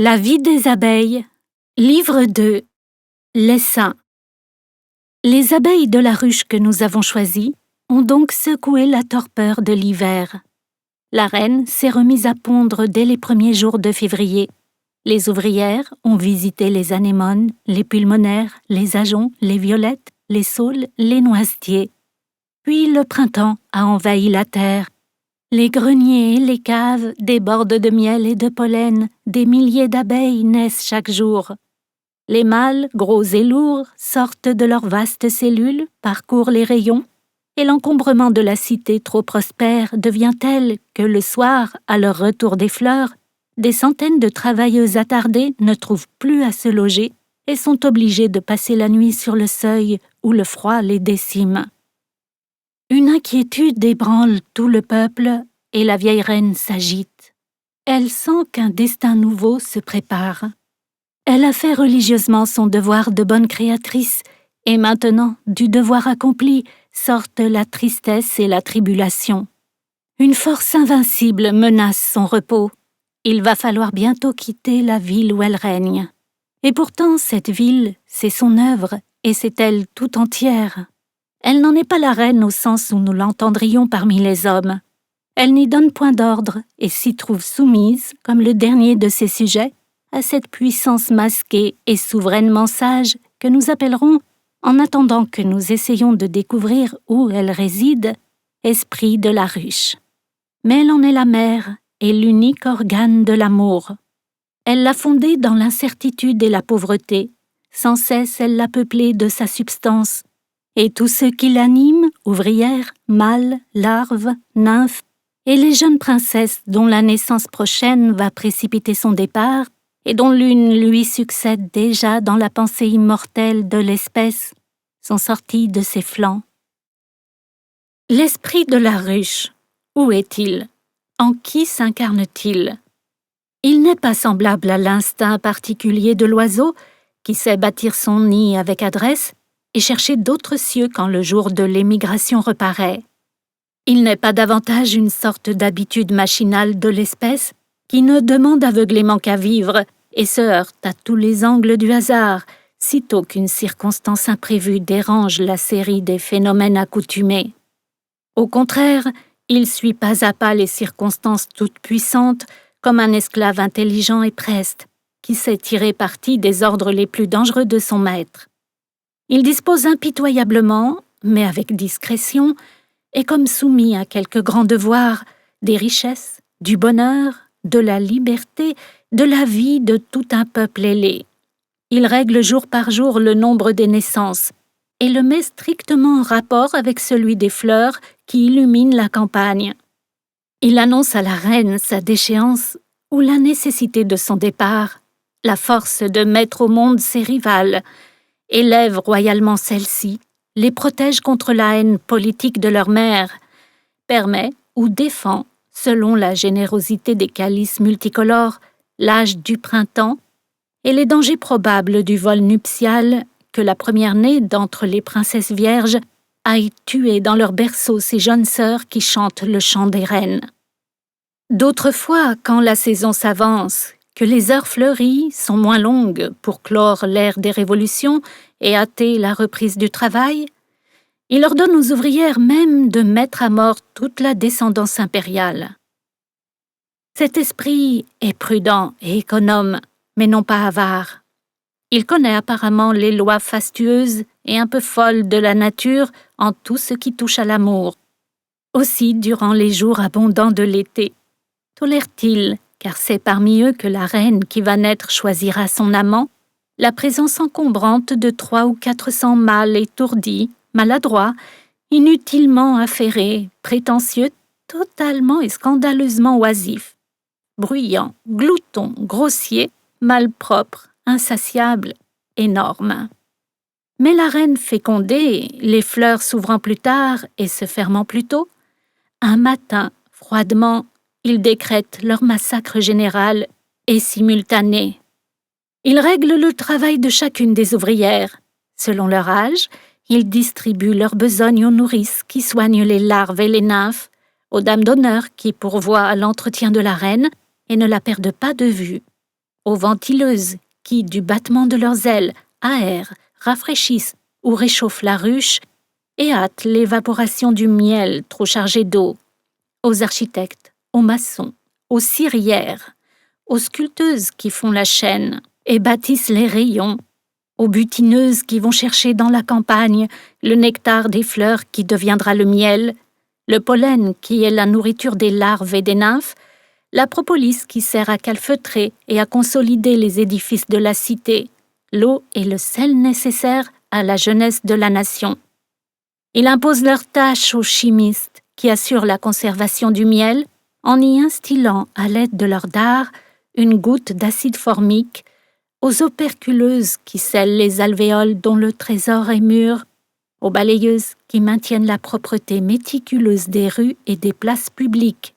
La vie des abeilles. Livre 2. L'essaim. Les abeilles de la ruche que nous avons choisie ont donc secoué la torpeur de l'hiver. La reine s'est remise à pondre dès les premiers jours de février. Les ouvrières ont visité les anémones, les pulmonaires, les ajoncs, les violettes, les saules, les noisetiers. Puis le printemps a envahi la terre. Les greniers et les caves débordent de miel et de pollen, des milliers d'abeilles naissent chaque jour. Les mâles, gros et lourds, sortent de leurs vastes cellules, parcourent les rayons, et l'encombrement de la cité trop prospère devient tel que le soir, à leur retour des fleurs, des centaines de travailleuses attardées ne trouvent plus à se loger et sont obligées de passer la nuit sur le seuil où le froid les décime. Une inquiétude ébranle tout le peuple et la vieille reine s'agite. Elle sent qu'un destin nouveau se prépare. Elle a fait religieusement son devoir de bonne créatrice et maintenant, du devoir accompli, sortent la tristesse et la tribulation. Une force invincible menace son repos. Il va falloir bientôt quitter la ville où elle règne. Et pourtant, cette ville, c'est son œuvre et c'est elle tout entière. Elle n'en est pas la reine au sens où nous l'entendrions parmi les hommes. Elle n'y donne point d'ordre et s'y trouve soumise, comme le dernier de ses sujets, à cette puissance masquée et souverainement sage que nous appellerons, en attendant que nous essayions de découvrir où elle réside, esprit de la ruche. Mais elle en est la mère et l'unique organe de l'amour. Elle l'a fondée dans l'incertitude et la pauvreté. Sans cesse, elle l'a peuplée de sa substance. Et tous ceux qui l'animent, ouvrières, mâles, larves, nymphes, et les jeunes princesses dont la naissance prochaine va précipiter son départ, et dont l'une lui succède déjà dans la pensée immortelle de l'espèce, sont sortis de ses flancs. L'esprit de la ruche, où est-il? En qui s'incarne-t-il? Il n'est pas semblable à l'instinct particulier de l'oiseau, qui sait bâtir son nid avec adresse et chercher d'autres cieux quand le jour de l'émigration reparaît. Il n'est pas davantage une sorte d'habitude machinale de l'espèce qui ne demande aveuglément qu'à vivre et se heurte à tous les angles du hasard, sitôt qu'une circonstance imprévue dérange la série des phénomènes accoutumés. Au contraire, il suit pas à pas les circonstances toutes puissantes comme un esclave intelligent et preste, qui sait tirer parti des ordres les plus dangereux de son maître. Il dispose impitoyablement, mais avec discrétion, et comme soumis à quelques grands devoirs, des richesses, du bonheur, de la liberté, de la vie de tout un peuple ailé. Il règle jour par jour le nombre des naissances et le met strictement en rapport avec celui des fleurs qui illuminent la campagne. Il annonce à la reine sa déchéance ou la nécessité de son départ, la force de mettre au monde ses rivales, élève royalement celles-ci, les protège contre la haine politique de leur mère, permet ou défend, selon la générosité des calices multicolores, l'âge du printemps et les dangers probables du vol nuptial que la première-née d'entre les princesses vierges aille tuer dans leur berceau ces jeunes sœurs qui chantent le chant des reines. D'autres fois, quand la saison s'avance, que les heures fleuries sont moins longues pour clore l'ère des révolutions et hâter la reprise du travail, il ordonne aux ouvrières même de mettre à mort toute la descendance impériale. Cet esprit est prudent et économe, mais non pas avare. Il connaît apparemment les lois fastueuses et un peu folles de la nature en tout ce qui touche à l'amour. Aussi, durant les jours abondants de l'été, tolère-t-il, car c'est parmi eux que la reine qui va naître choisira son amant, la présence encombrante de 300 ou 400 mâles étourdis, maladroits, inutilement affairés, prétentieux, totalement et scandaleusement oisifs, bruyants, gloutons, grossiers, malpropres, insatiables, énormes. Mais la reine fécondée, les fleurs s'ouvrant plus tard et se fermant plus tôt, un matin, froidement, il décrète leur massacre général et simultané. Il règle le travail de chacune des ouvrières. Selon leur âge, il distribue leur besogne aux nourrices qui soignent les larves et les nymphes, aux dames d'honneur qui pourvoient à l'entretien de la reine et ne la perdent pas de vue. aux ventileuses qui, du battement de leurs ailes, aèrent, rafraîchissent ou réchauffent la ruche et hâtent l'évaporation du miel trop chargé d'eau, aux architectes, aux maçons, aux cirières, aux sculpteuses qui font la chaîne et bâtissent les rayons, aux butineuses qui vont chercher dans la campagne le nectar des fleurs qui deviendra le miel, le pollen qui est la nourriture des larves et des nymphes, la propolis qui sert à calfeutrer et à consolider les édifices de la cité, l'eau et le sel nécessaires à la jeunesse de la nation. Il impose leurs tâches aux chimistes qui assurent la conservation du miel en y instillant à l'aide de leur dard une goutte d'acide formique, aux operculeuses qui scellent les alvéoles dont le trésor est mûr, aux balayeuses qui maintiennent la propreté méticuleuse des rues et des places publiques,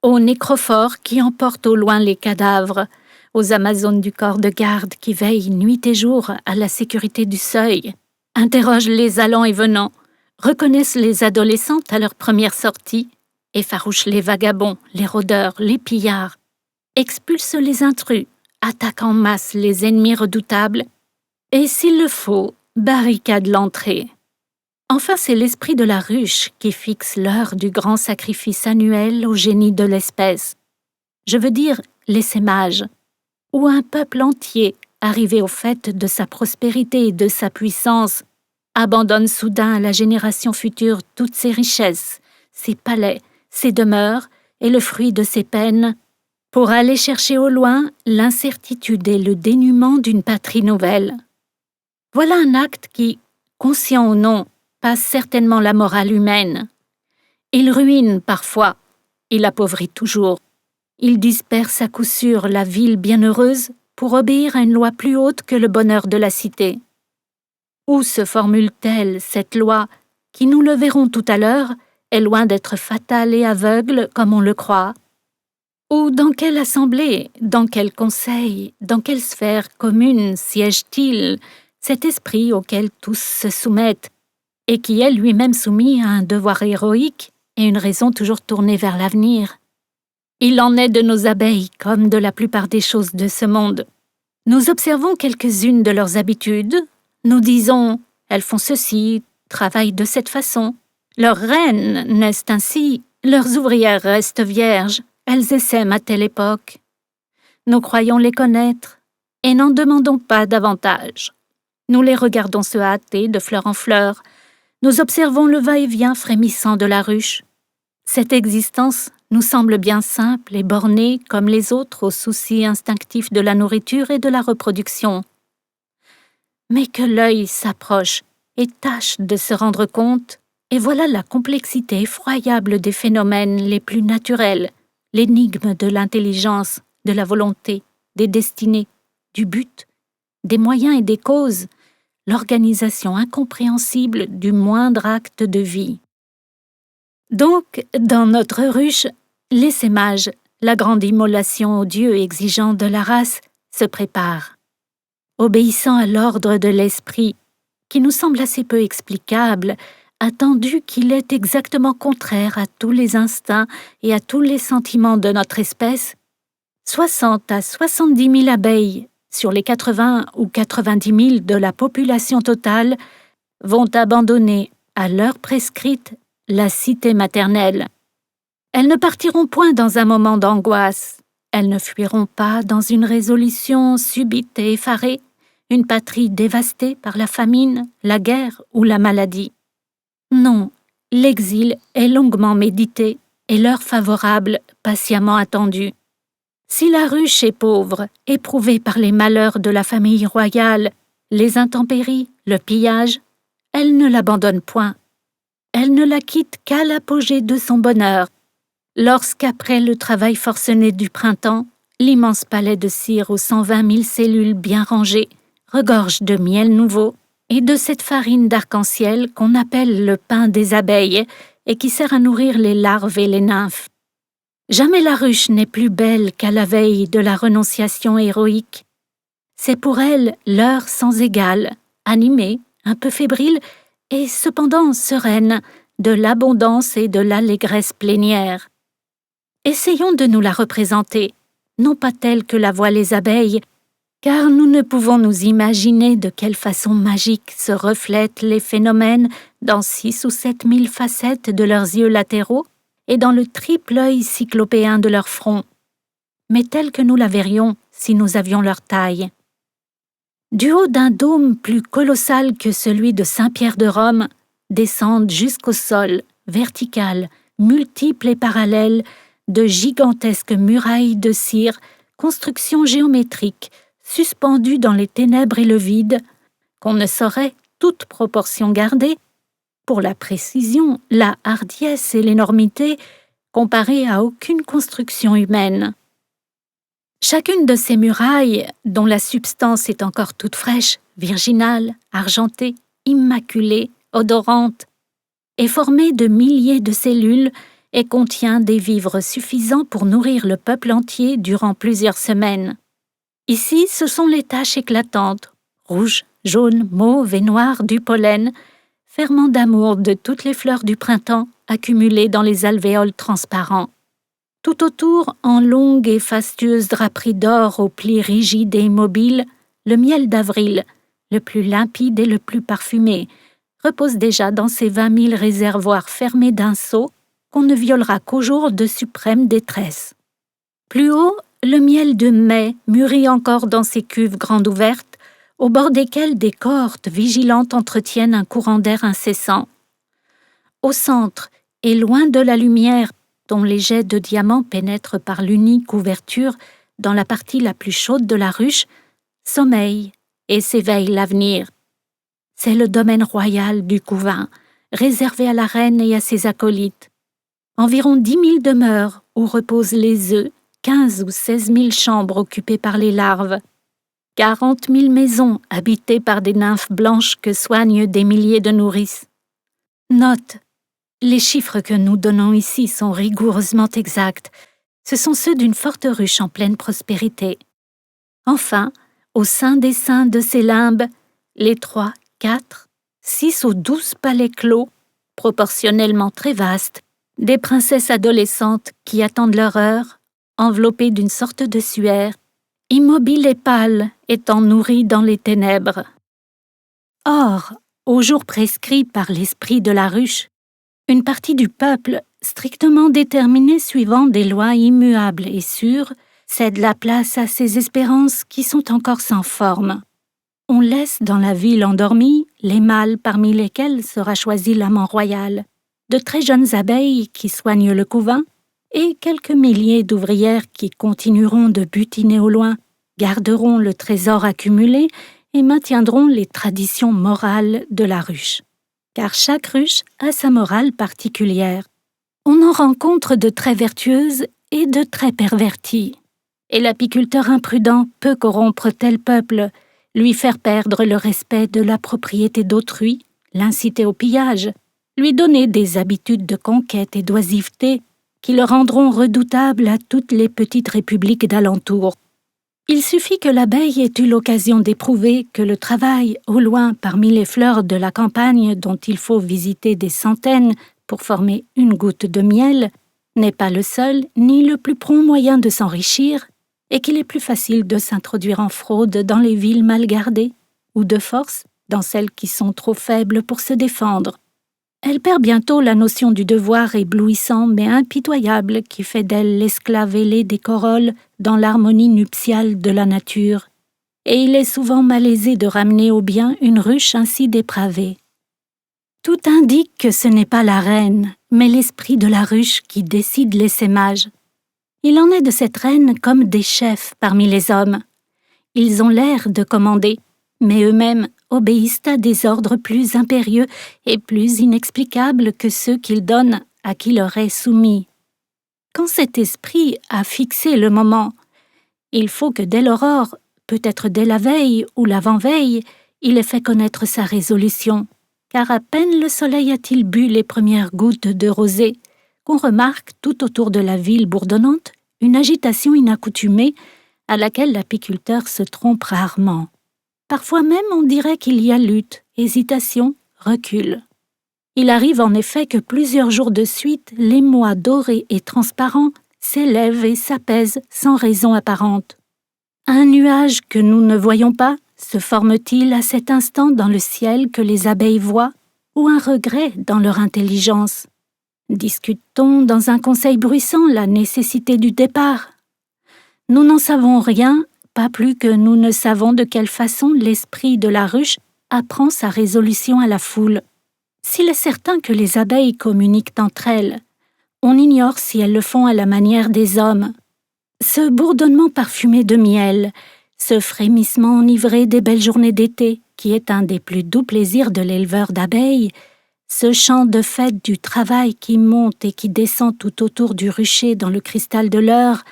aux nécrophores qui emportent au loin les cadavres, aux amazones du corps de garde qui veillent nuit et jour à la sécurité du seuil, interrogent les allants et venants, reconnaissent les adolescentes à leur première sortie, effarouchent les vagabonds, les rôdeurs, les pillards, expulsent les intrus, attaquent en masse les ennemis redoutables et, s'il le faut, barricadent l'entrée. Enfin, c'est l'esprit de la ruche qui fixe l'heure du grand sacrifice annuel au génie de l'espèce. Je veux dire l'essaimage, où un peuple entier, arrivé au fait de sa prospérité et de sa puissance, abandonne soudain à la génération future toutes ses richesses, ses palais, ses demeures et le fruit de ses peines, pour aller chercher au loin l'incertitude et le dénuement d'une patrie nouvelle. Voilà un acte qui, conscient ou non, passe certainement la morale humaine. Il ruine parfois, il appauvrit toujours. Il disperse à coup sûr la ville bienheureuse pour obéir à une loi plus haute que le bonheur de la cité. Où se formule-t-elle, cette loi, qui, nous le verrons tout à l'heure, est loin d'être fatale et aveugle comme on le croit? Ou dans quelle assemblée, dans quel conseil, dans quelle sphère commune siège-t-il cet esprit auquel tous se soumettent et qui est lui-même soumis à un devoir héroïque et une raison toujours tournée vers l'avenir? Il en est de nos abeilles comme de la plupart des choses de ce monde. Nous observons quelques-unes de leurs habitudes, nous disons « elles font ceci, travaillent de cette façon ». Leurs reines naissent ainsi, leurs ouvrières restent vierges, elles essaiment à telle époque. Nous croyons les connaître et n'en demandons pas davantage. Nous les regardons se hâter de fleur en fleur. Nous observons le va-et-vient frémissant de la ruche. Cette existence nous semble bien simple et bornée comme les autres aux soucis instinctifs de la nourriture et de la reproduction. Mais que l'œil s'approche et tâche de se rendre compte, et voilà la complexité effroyable des phénomènes les plus naturels, l'énigme de l'intelligence, de la volonté, des destinées, du but, des moyens et des causes, l'organisation incompréhensible du moindre acte de vie. Donc, dans notre ruche, l'essaimage, la grande immolation aux dieux exigeants de la race, se prépare. Obéissant à l'ordre de l'esprit, qui nous semble assez peu explicable, attendu qu'il est exactement contraire à tous les instincts et à tous les sentiments de notre espèce, 60 à 70 000 abeilles sur les 80 ou 90 000 de la population totale vont abandonner à l'heure prescrite la cité maternelle. Elles ne partiront point dans un moment d'angoisse, elles ne fuiront pas dans une résolution subite et effarée, une patrie dévastée par la famine, la guerre ou la maladie. Non, l'exil est longuement médité et l'heure favorable patiemment attendue. Si la ruche est pauvre, éprouvée par les malheurs de la famille royale, les intempéries, le pillage, elle ne l'abandonne point. Elle ne la quitte qu'à l'apogée de son bonheur, lorsqu'après le travail forcené du printemps, l'immense palais de cire aux 120 000 cellules bien rangées regorge de miel nouveau et de cette farine d'arc-en-ciel qu'on appelle le pain des abeilles et qui sert à nourrir les larves et les nymphes. Jamais la ruche n'est plus belle qu'à la veille de la renonciation héroïque. C'est pour elle l'heure sans égale, animée, un peu fébrile et cependant sereine, de l'abondance et de l'allégresse plénière. Essayons de nous la représenter, non pas telle que la voient les abeilles, car nous ne pouvons nous imaginer de quelle façon magique se reflètent les phénomènes dans 6 ou 7 000 facettes de leurs yeux latéraux et dans le triple œil cyclopéen de leur front, mais telle que nous la verrions si nous avions leur taille. Du haut d'un dôme plus colossal que celui de Saint-Pierre de Rome, descendent jusqu'au sol, verticales, multiples et parallèles, de gigantesques murailles de cire, constructions géométriques, suspendues dans les ténèbres et le vide, qu'on ne saurait, toute proportion gardée, pour la précision, la hardiesse et l'énormité, comparer à aucune construction humaine. Chacune de ces murailles, dont la substance est encore toute fraîche, virginale, argentée, immaculée, odorante, est formée de milliers de cellules et contient des vivres suffisants pour nourrir le peuple entier durant plusieurs semaines. Ici, ce sont les taches éclatantes, rouges, jaunes, mauves et noires du pollen, ferment d'amour de toutes les fleurs du printemps accumulées dans les alvéoles transparents. Tout autour, en longues et fastueuses draperies d'or aux plis rigides et immobiles, le miel d'avril, le plus limpide et le plus parfumé, repose déjà dans ses 20 000 réservoirs fermés d'un sceau qu'on ne violera qu'au jour de suprême détresse. Plus haut, le miel de mai mûrit encore dans ses cuves grandes ouvertes, au bord desquelles des cohortes vigilantes entretiennent un courant d'air incessant. Au centre, et loin de la lumière, dont les jets de diamants pénètrent par l'unique ouverture dans la partie la plus chaude de la ruche, sommeille et s'éveille l'avenir. C'est le domaine royal du couvain, réservé à la reine et à ses acolytes. Environ 10 000 demeures où reposent les œufs, 15 ou 16 000 chambres occupées par les larves, 40 000 maisons habitées par des nymphes blanches que soignent des milliers de nourrices. Note, les chiffres que nous donnons ici sont rigoureusement exacts. Ce sont ceux d'une forte ruche en pleine prospérité. Enfin, au sein des seins de ces limbes, les 3, 4, 6 ou 12 palais clos, proportionnellement très vastes, des princesses adolescentes qui attendent leur heure, enveloppées d'une sorte de suaire, immobiles et pâles, étant nourries dans les ténèbres. Or, au jour prescrit par l'esprit de la ruche, une partie du peuple, strictement déterminée suivant des lois immuables et sûres, cède la place à ces espérances qui sont encore sans forme. On laisse dans la ville endormie les mâles parmi lesquels sera choisi l'amant royal, de très jeunes abeilles qui soignent le couvain, et quelques milliers d'ouvrières qui continueront de butiner au loin, garderont le trésor accumulé et maintiendront les traditions morales de la ruche. Car chaque ruche a sa morale particulière. On en rencontre de très vertueuses et de très perverties. Et l'apiculteur imprudent peut corrompre tel peuple, lui faire perdre le respect de la propriété d'autrui, l'inciter au pillage, lui donner des habitudes de conquête et d'oisiveté qui le rendront redoutable à toutes les petites républiques d'alentour. Il suffit que l'abeille ait eu l'occasion d'éprouver que le travail, au loin, parmi les fleurs de la campagne dont il faut visiter des centaines pour former une goutte de miel, n'est pas le seul ni le plus prompt moyen de s'enrichir, et qu'il est plus facile de s'introduire en fraude dans les villes mal gardées, ou de force dans celles qui sont trop faibles pour se défendre. Elle perd bientôt la notion du devoir éblouissant mais impitoyable qui fait d'elle l'esclave ailée des corolles dans l'harmonie nuptiale de la nature, et il est souvent malaisé de ramener au bien une ruche ainsi dépravée. Tout indique que ce n'est pas la reine, mais l'esprit de la ruche qui décide l'essaimage. Il en est de cette reine comme des chefs parmi les hommes. Ils ont l'air de commander, mais eux-mêmes obéissent à des ordres plus impérieux et plus inexplicables que ceux qu'ils donnent à qui leur est soumis. Quand cet esprit a fixé le moment, il faut que dès l'aurore, peut-être dès la veille ou l'avant-veille, il ait fait connaître sa résolution, car à peine le soleil a-t-il bu les premières gouttes de rosée, qu'on remarque tout autour de la ville bourdonnante une agitation inaccoutumée à laquelle l'apiculteur se trompe rarement. Parfois même on dirait qu'il y a lutte, hésitation, recul. Il arrive en effet que plusieurs jours de suite, l'émoi doré et transparent, s'élève et s'apaise sans raison apparente. Un nuage que nous ne voyons pas se forme-t-il à cet instant dans le ciel que les abeilles voient, ou un regret dans leur intelligence? Discute-t-on dans un conseil bruissant la nécessité du départ? Nous n'en savons rien, pas plus que nous ne savons de quelle façon l'esprit de la ruche apprend sa résolution à la foule. S'il est certain que les abeilles communiquent entre elles, on ignore si elles le font à la manière des hommes. Ce bourdonnement parfumé de miel, ce frémissement enivré des belles journées d'été, qui est un des plus doux plaisirs de l'éleveur d'abeilles, ce chant de fête du travail qui monte et qui descend tout autour du rucher dans le cristal de l'heure,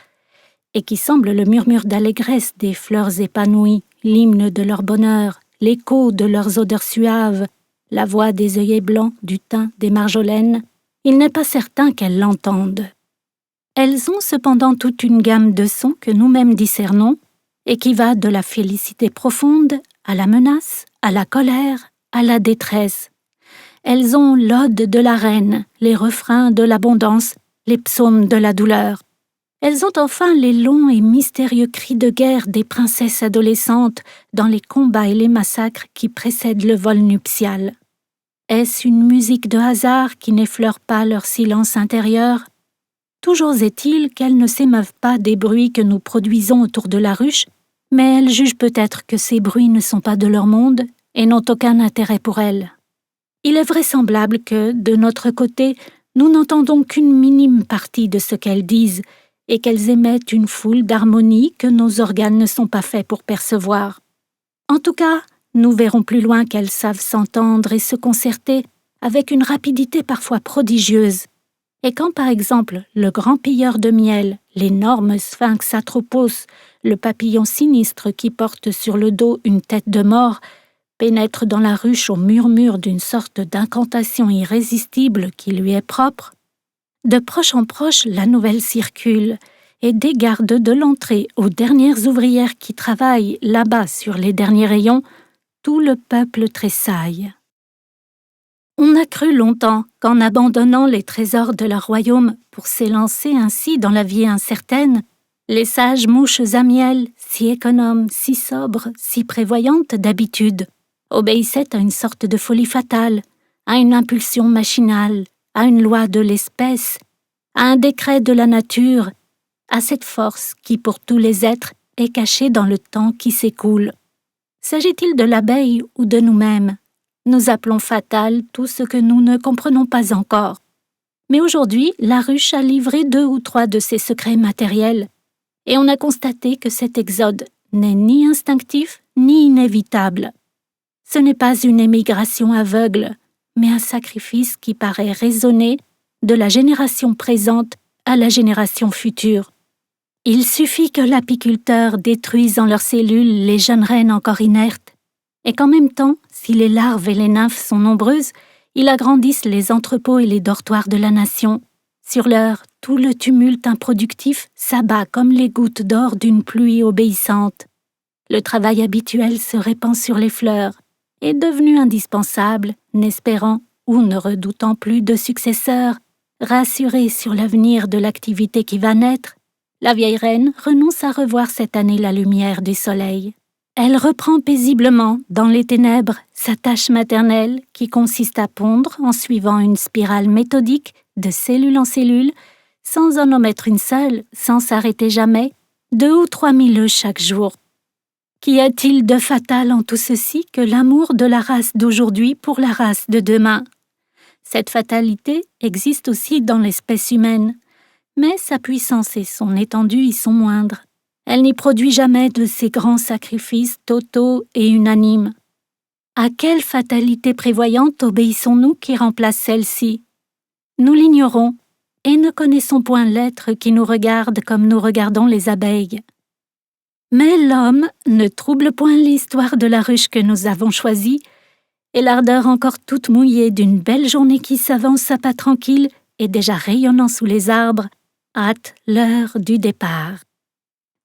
et qui semble le murmure d'allégresse des fleurs épanouies, l'hymne de leur bonheur, l'écho de leurs odeurs suaves, la voix des œillets blancs, du thym, des marjolaines, il n'est pas certain qu'elles l'entendent. Elles ont cependant toute une gamme de sons que nous-mêmes discernons, et qui va de la félicité profonde à la menace, à la colère, à la détresse. Elles ont l'ode de la reine, les refrains de l'abondance, les psaumes de la douleur. Elles ont enfin les longs et mystérieux cris de guerre des princesses adolescentes dans les combats et les massacres qui précèdent le vol nuptial. Est-ce une musique de hasard qui n'effleure pas leur silence intérieur? Toujours est-il qu'elles ne s'émeuvent pas des bruits que nous produisons autour de la ruche, mais elles jugent peut-être que ces bruits ne sont pas de leur monde et n'ont aucun intérêt pour elles. Il est vraisemblable que, de notre côté, nous n'entendons qu'une minime partie de ce qu'elles disent et qu'elles émettent une foule d'harmonies que nos organes ne sont pas faits pour percevoir. En tout cas, nous verrons plus loin qu'elles savent s'entendre et se concerter avec une rapidité parfois prodigieuse. Et quand, par exemple, le grand pilleur de miel, l'énorme sphinx Atropos, le papillon sinistre qui porte sur le dos une tête de mort, pénètre dans la ruche au murmure d'une sorte d'incantation irrésistible qui lui est propre, de proche en proche la nouvelle circule, et des gardes de l'entrée aux dernières ouvrières qui travaillent là-bas sur les derniers rayons, tout le peuple tressaille. On a cru longtemps qu'en abandonnant les trésors de leur royaume pour s'élancer ainsi dans la vie incertaine, les sages mouches à miel, si économes, si sobres, si prévoyantes d'habitude, obéissaient à une sorte de folie fatale, à une impulsion machinale, à une loi de l'espèce, à un décret de la nature, à cette force qui, pour tous les êtres, est cachée dans le temps qui s'écoule. S'agit-il de l'abeille ou de nous-mêmes? Nous appelons fatal tout ce que nous ne comprenons pas encore. Mais aujourd'hui, la ruche a livré 2 ou 3 de ses secrets matériels, et on a constaté que cet exode n'est ni instinctif ni inévitable. Ce n'est pas une émigration aveugle, mais un sacrifice qui paraît résonner de la génération présente à la génération future. Il suffit que l'apiculteur détruise en leurs cellules les jeunes reines encore inertes, et qu'en même temps, si les larves et les nymphes sont nombreuses, il agrandisse les entrepôts et les dortoirs de la nation. Sur l'heure, tout le tumulte improductif s'abat comme les gouttes d'or d'une pluie obéissante. Le travail habituel se répand sur les fleurs, est devenu indispensable, n'espérant ou ne redoutant plus de successeurs, rassurée sur l'avenir de l'activité qui va naître, la vieille reine renonce à revoir cette année la lumière du soleil. Elle reprend paisiblement, dans les ténèbres, sa tâche maternelle qui consiste à pondre en suivant une spirale méthodique de cellule en cellule, sans en omettre une seule, sans s'arrêter jamais, 2 ou 3 000 œufs chaque jour. Qu'y a-t-il de fatal en tout ceci que l'amour de la race d'aujourd'hui pour la race de demain? Cette fatalité existe aussi dans l'espèce humaine, mais sa puissance et son étendue y sont moindres. Elle n'y produit jamais de ces grands sacrifices totaux et unanimes. À quelle fatalité prévoyante obéissons-nous qui remplace celle-ci? Nous l'ignorons et ne connaissons point l'être qui nous regarde comme nous regardons les abeilles. Mais l'homme ne trouble point l'histoire de la ruche que nous avons choisie, et l'ardeur encore toute mouillée d'une belle journée qui s'avance à pas tranquille et déjà rayonnant sous les arbres, hâte l'heure du départ.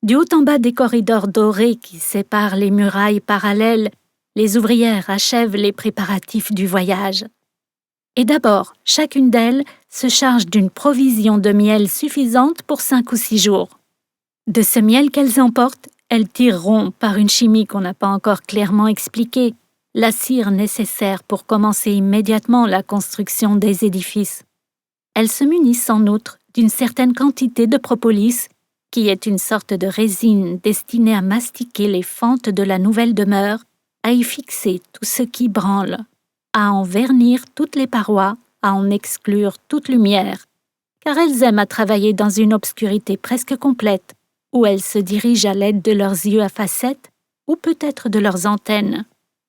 Du haut en bas des corridors dorés qui séparent les murailles parallèles, les ouvrières achèvent les préparatifs du voyage. Et d'abord, chacune d'elles se charge d'une provision de miel suffisante pour 5 ou 6 jours. De ce miel qu'elles emportent, elles tireront, par une chimie qu'on n'a pas encore clairement expliquée, la cire nécessaire pour commencer immédiatement la construction des édifices. Elles se munissent en outre d'une certaine quantité de propolis, qui est une sorte de résine destinée à mastiquer les fentes de la nouvelle demeure, à y fixer tout ce qui branle, à en vernir toutes les parois, à en exclure toute lumière, car elles aiment à travailler dans une obscurité presque complète, où elles se dirigent à l'aide de leurs yeux à facettes, ou peut-être de leurs antennes,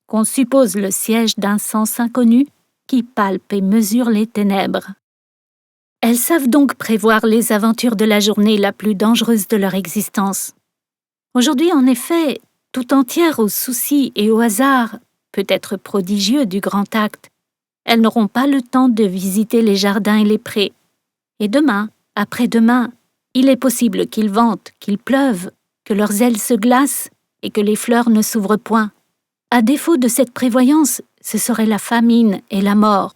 qu'on suppose le siège d'un sens inconnu qui palpe et mesure les ténèbres. Elles savent donc prévoir les aventures de la journée la plus dangereuse de leur existence. Aujourd'hui, en effet, tout entière aux soucis et au hasard, peut-être prodigieux du grand acte, elles n'auront pas le temps de visiter les jardins et les prés. Et demain, après-demain, il est possible qu'il vente, qu'il pleuve, que leurs ailes se glacent et que les fleurs ne s'ouvrent point. À défaut de cette prévoyance, ce serait la famine et la mort.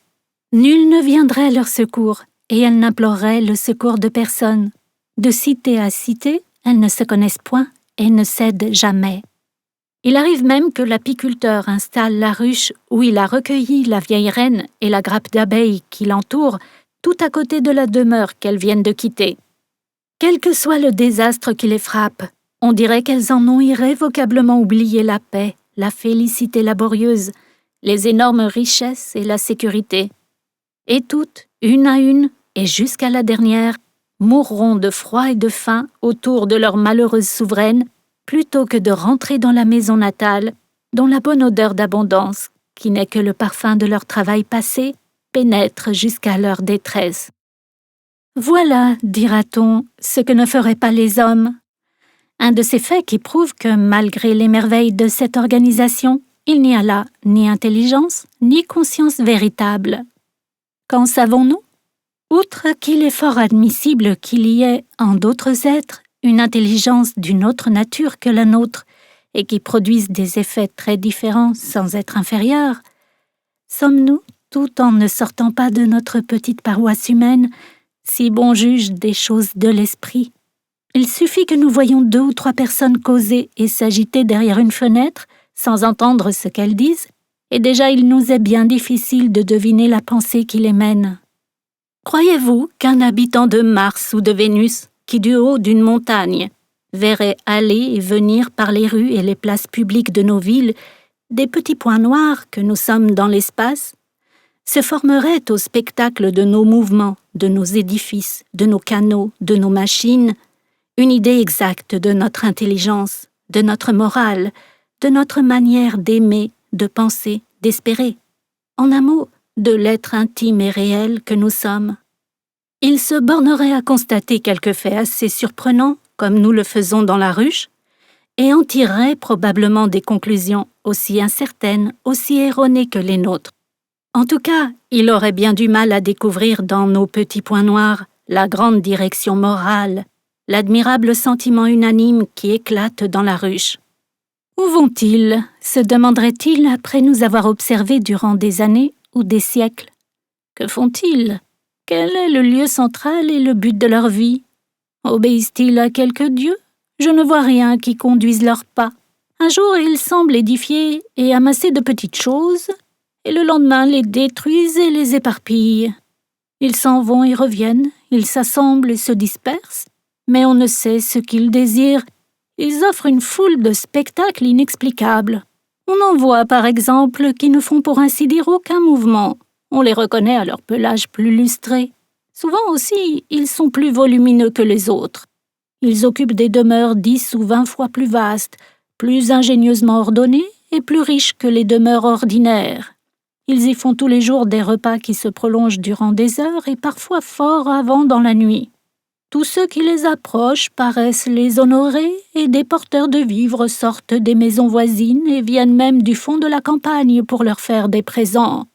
Nul ne viendrait à leur secours, et elles n'imploreraient le secours de personne. De cité à cité, elles ne se connaissent point et ne cèdent jamais. Il arrive même que l'apiculteur installe la ruche où il a recueilli la vieille reine et la grappe d'abeilles qui l'entoure, tout à côté de la demeure qu'elles viennent de quitter. Quel que soit le désastre qui les frappe, on dirait qu'elles en ont irrévocablement oublié la paix, la félicité laborieuse, les énormes richesses et la sécurité. Et toutes, une à une, et jusqu'à la dernière, mourront de froid et de faim autour de leur malheureuse souveraine, plutôt que de rentrer dans la maison natale, dont la bonne odeur d'abondance, qui n'est que le parfum de leur travail passé, pénètre jusqu'à leur détresse. Voilà, dira-t-on, ce que ne feraient pas les hommes. Un de ces faits qui prouve que, malgré les merveilles de cette organisation, il n'y a là ni intelligence, ni conscience véritable. Qu'en savons-nous? Outre qu'il est fort admissible qu'il y ait, en d'autres êtres, une intelligence d'une autre nature que la nôtre, et qui produise des effets très différents sans être inférieurs, sommes-nous, tout en ne sortant pas de notre petite paroisse humaine, si bons juges des choses de l'esprit? Il suffit que nous voyions 2 ou 3 personnes causer et s'agiter derrière une fenêtre, sans entendre ce qu'elles disent, et déjà il nous est bien difficile de deviner la pensée qui les mène. Croyez-vous qu'un habitant de Mars ou de Vénus, qui du haut d'une montagne, verrait aller et venir par les rues et les places publiques de nos villes des petits points noirs que nous sommes dans l'espace, se formerait au spectacle de nos mouvements, de nos édifices, de nos canaux, de nos machines, une idée exacte de notre intelligence, de notre morale, de notre manière d'aimer, de penser, d'espérer. En un mot, de l'être intime et réel que nous sommes. Il se bornerait à constater quelques faits assez surprenants, comme nous le faisons dans la ruche, et en tirerait probablement des conclusions aussi incertaines, aussi erronées que les nôtres. En tout cas, il aurait bien du mal à découvrir dans nos petits points noirs la grande direction morale, l'admirable sentiment unanime qui éclate dans la ruche. Où vont-ils, se demanderait-il après nous avoir observés durant des années ou des siècles? Que font-ils? Quel est le lieu central et le but de leur vie? Obéissent-ils à quelque dieu? Je ne vois rien qui conduise leurs pas. Un jour, ils semblent édifier et amasser de petites choses, et le lendemain les détruisent et les éparpillent. Ils s'en vont et reviennent, ils s'assemblent et se dispersent, mais on ne sait ce qu'ils désirent. Ils offrent une foule de spectacles inexplicables. On en voit, par exemple, qui ne font pour ainsi dire aucun mouvement. On les reconnaît à leur pelage plus lustré. Souvent aussi, ils sont plus volumineux que les autres. Ils occupent des demeures 10 ou 20 fois plus vastes, plus ingénieusement ordonnées et plus riches que les demeures ordinaires. Ils y font tous les jours des repas qui se prolongent durant des heures et parfois fort avant dans la nuit. Tous ceux qui les approchent paraissent les honorer et des porteurs de vivres sortent des maisons voisines et viennent même du fond de la campagne pour leur faire des présents.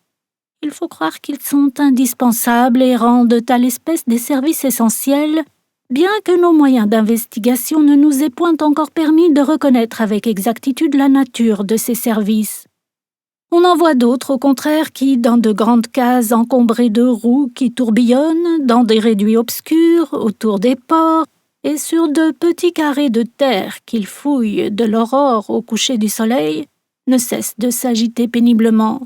Il faut croire qu'ils sont indispensables et rendent à l'espèce des services essentiels, bien que nos moyens d'investigation ne nous aient point encore permis de reconnaître avec exactitude la nature de ces services. On en voit d'autres, au contraire, qui, dans de grandes cases encombrées de roues qui tourbillonnent, dans des réduits obscurs, autour des ports, et sur de petits carrés de terre qu'ils fouillent de l'aurore au coucher du soleil, ne cessent de s'agiter péniblement.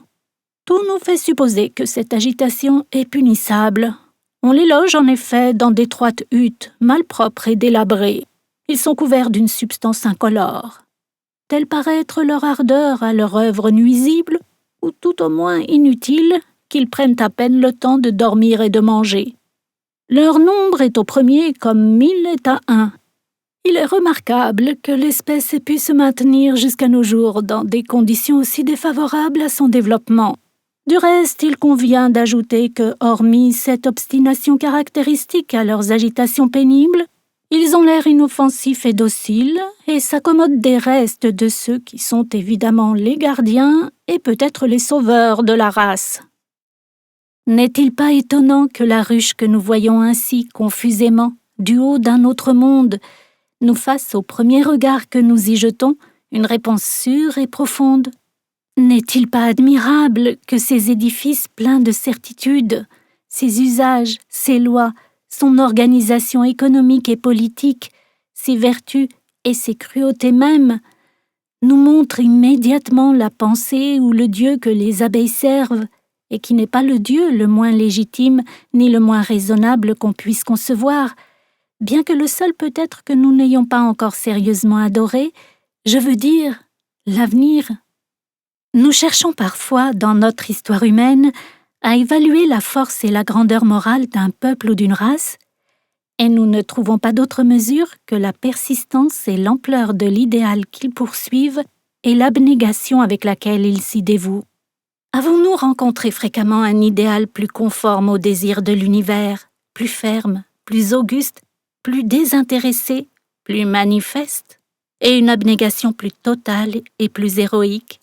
Tout nous fait supposer que cette agitation est punissable. On les loge en effet dans d'étroites huttes, malpropres et délabrées. Ils sont couverts d'une substance incolore. Telle paraît être leur ardeur à leur œuvre nuisible, ou tout au moins inutile, qu'ils prennent à peine le temps de dormir et de manger. Leur nombre est au premier comme 1000 est à 1. Il est remarquable que l'espèce ait pu se maintenir jusqu'à nos jours dans des conditions aussi défavorables à son développement. Du reste, il convient d'ajouter que, hormis cette obstination caractéristique à leurs agitations pénibles, ils ont l'air inoffensifs et dociles et s'accommodent des restes de ceux qui sont évidemment les gardiens et peut-être les sauveurs de la race. N'est-il pas étonnant que la ruche que nous voyons ainsi confusément, du haut d'un autre monde, nous fasse au premier regard que nous y jetons une réponse sûre et profonde? N'est-il pas admirable que ces édifices pleins de certitudes, ses usages, ses lois, son organisation économique et politique, ses vertus et ses cruautés même, nous montrent immédiatement la pensée ou le Dieu que les abeilles servent, et qui n'est pas le Dieu le moins légitime ni le moins raisonnable qu'on puisse concevoir, bien que le seul peut-être que nous n'ayons pas encore sérieusement adoré, je veux dire l'avenir. Nous cherchons parfois, dans notre histoire humaine, à évaluer la force et la grandeur morale d'un peuple ou d'une race, et nous ne trouvons pas d'autre mesure que la persistance et l'ampleur de l'idéal qu'ils poursuivent et l'abnégation avec laquelle ils s'y dévouent. Avons-nous rencontré fréquemment un idéal plus conforme aux désirs de l'univers, plus ferme, plus auguste, plus désintéressé, plus manifeste, et une abnégation plus totale et plus héroïque?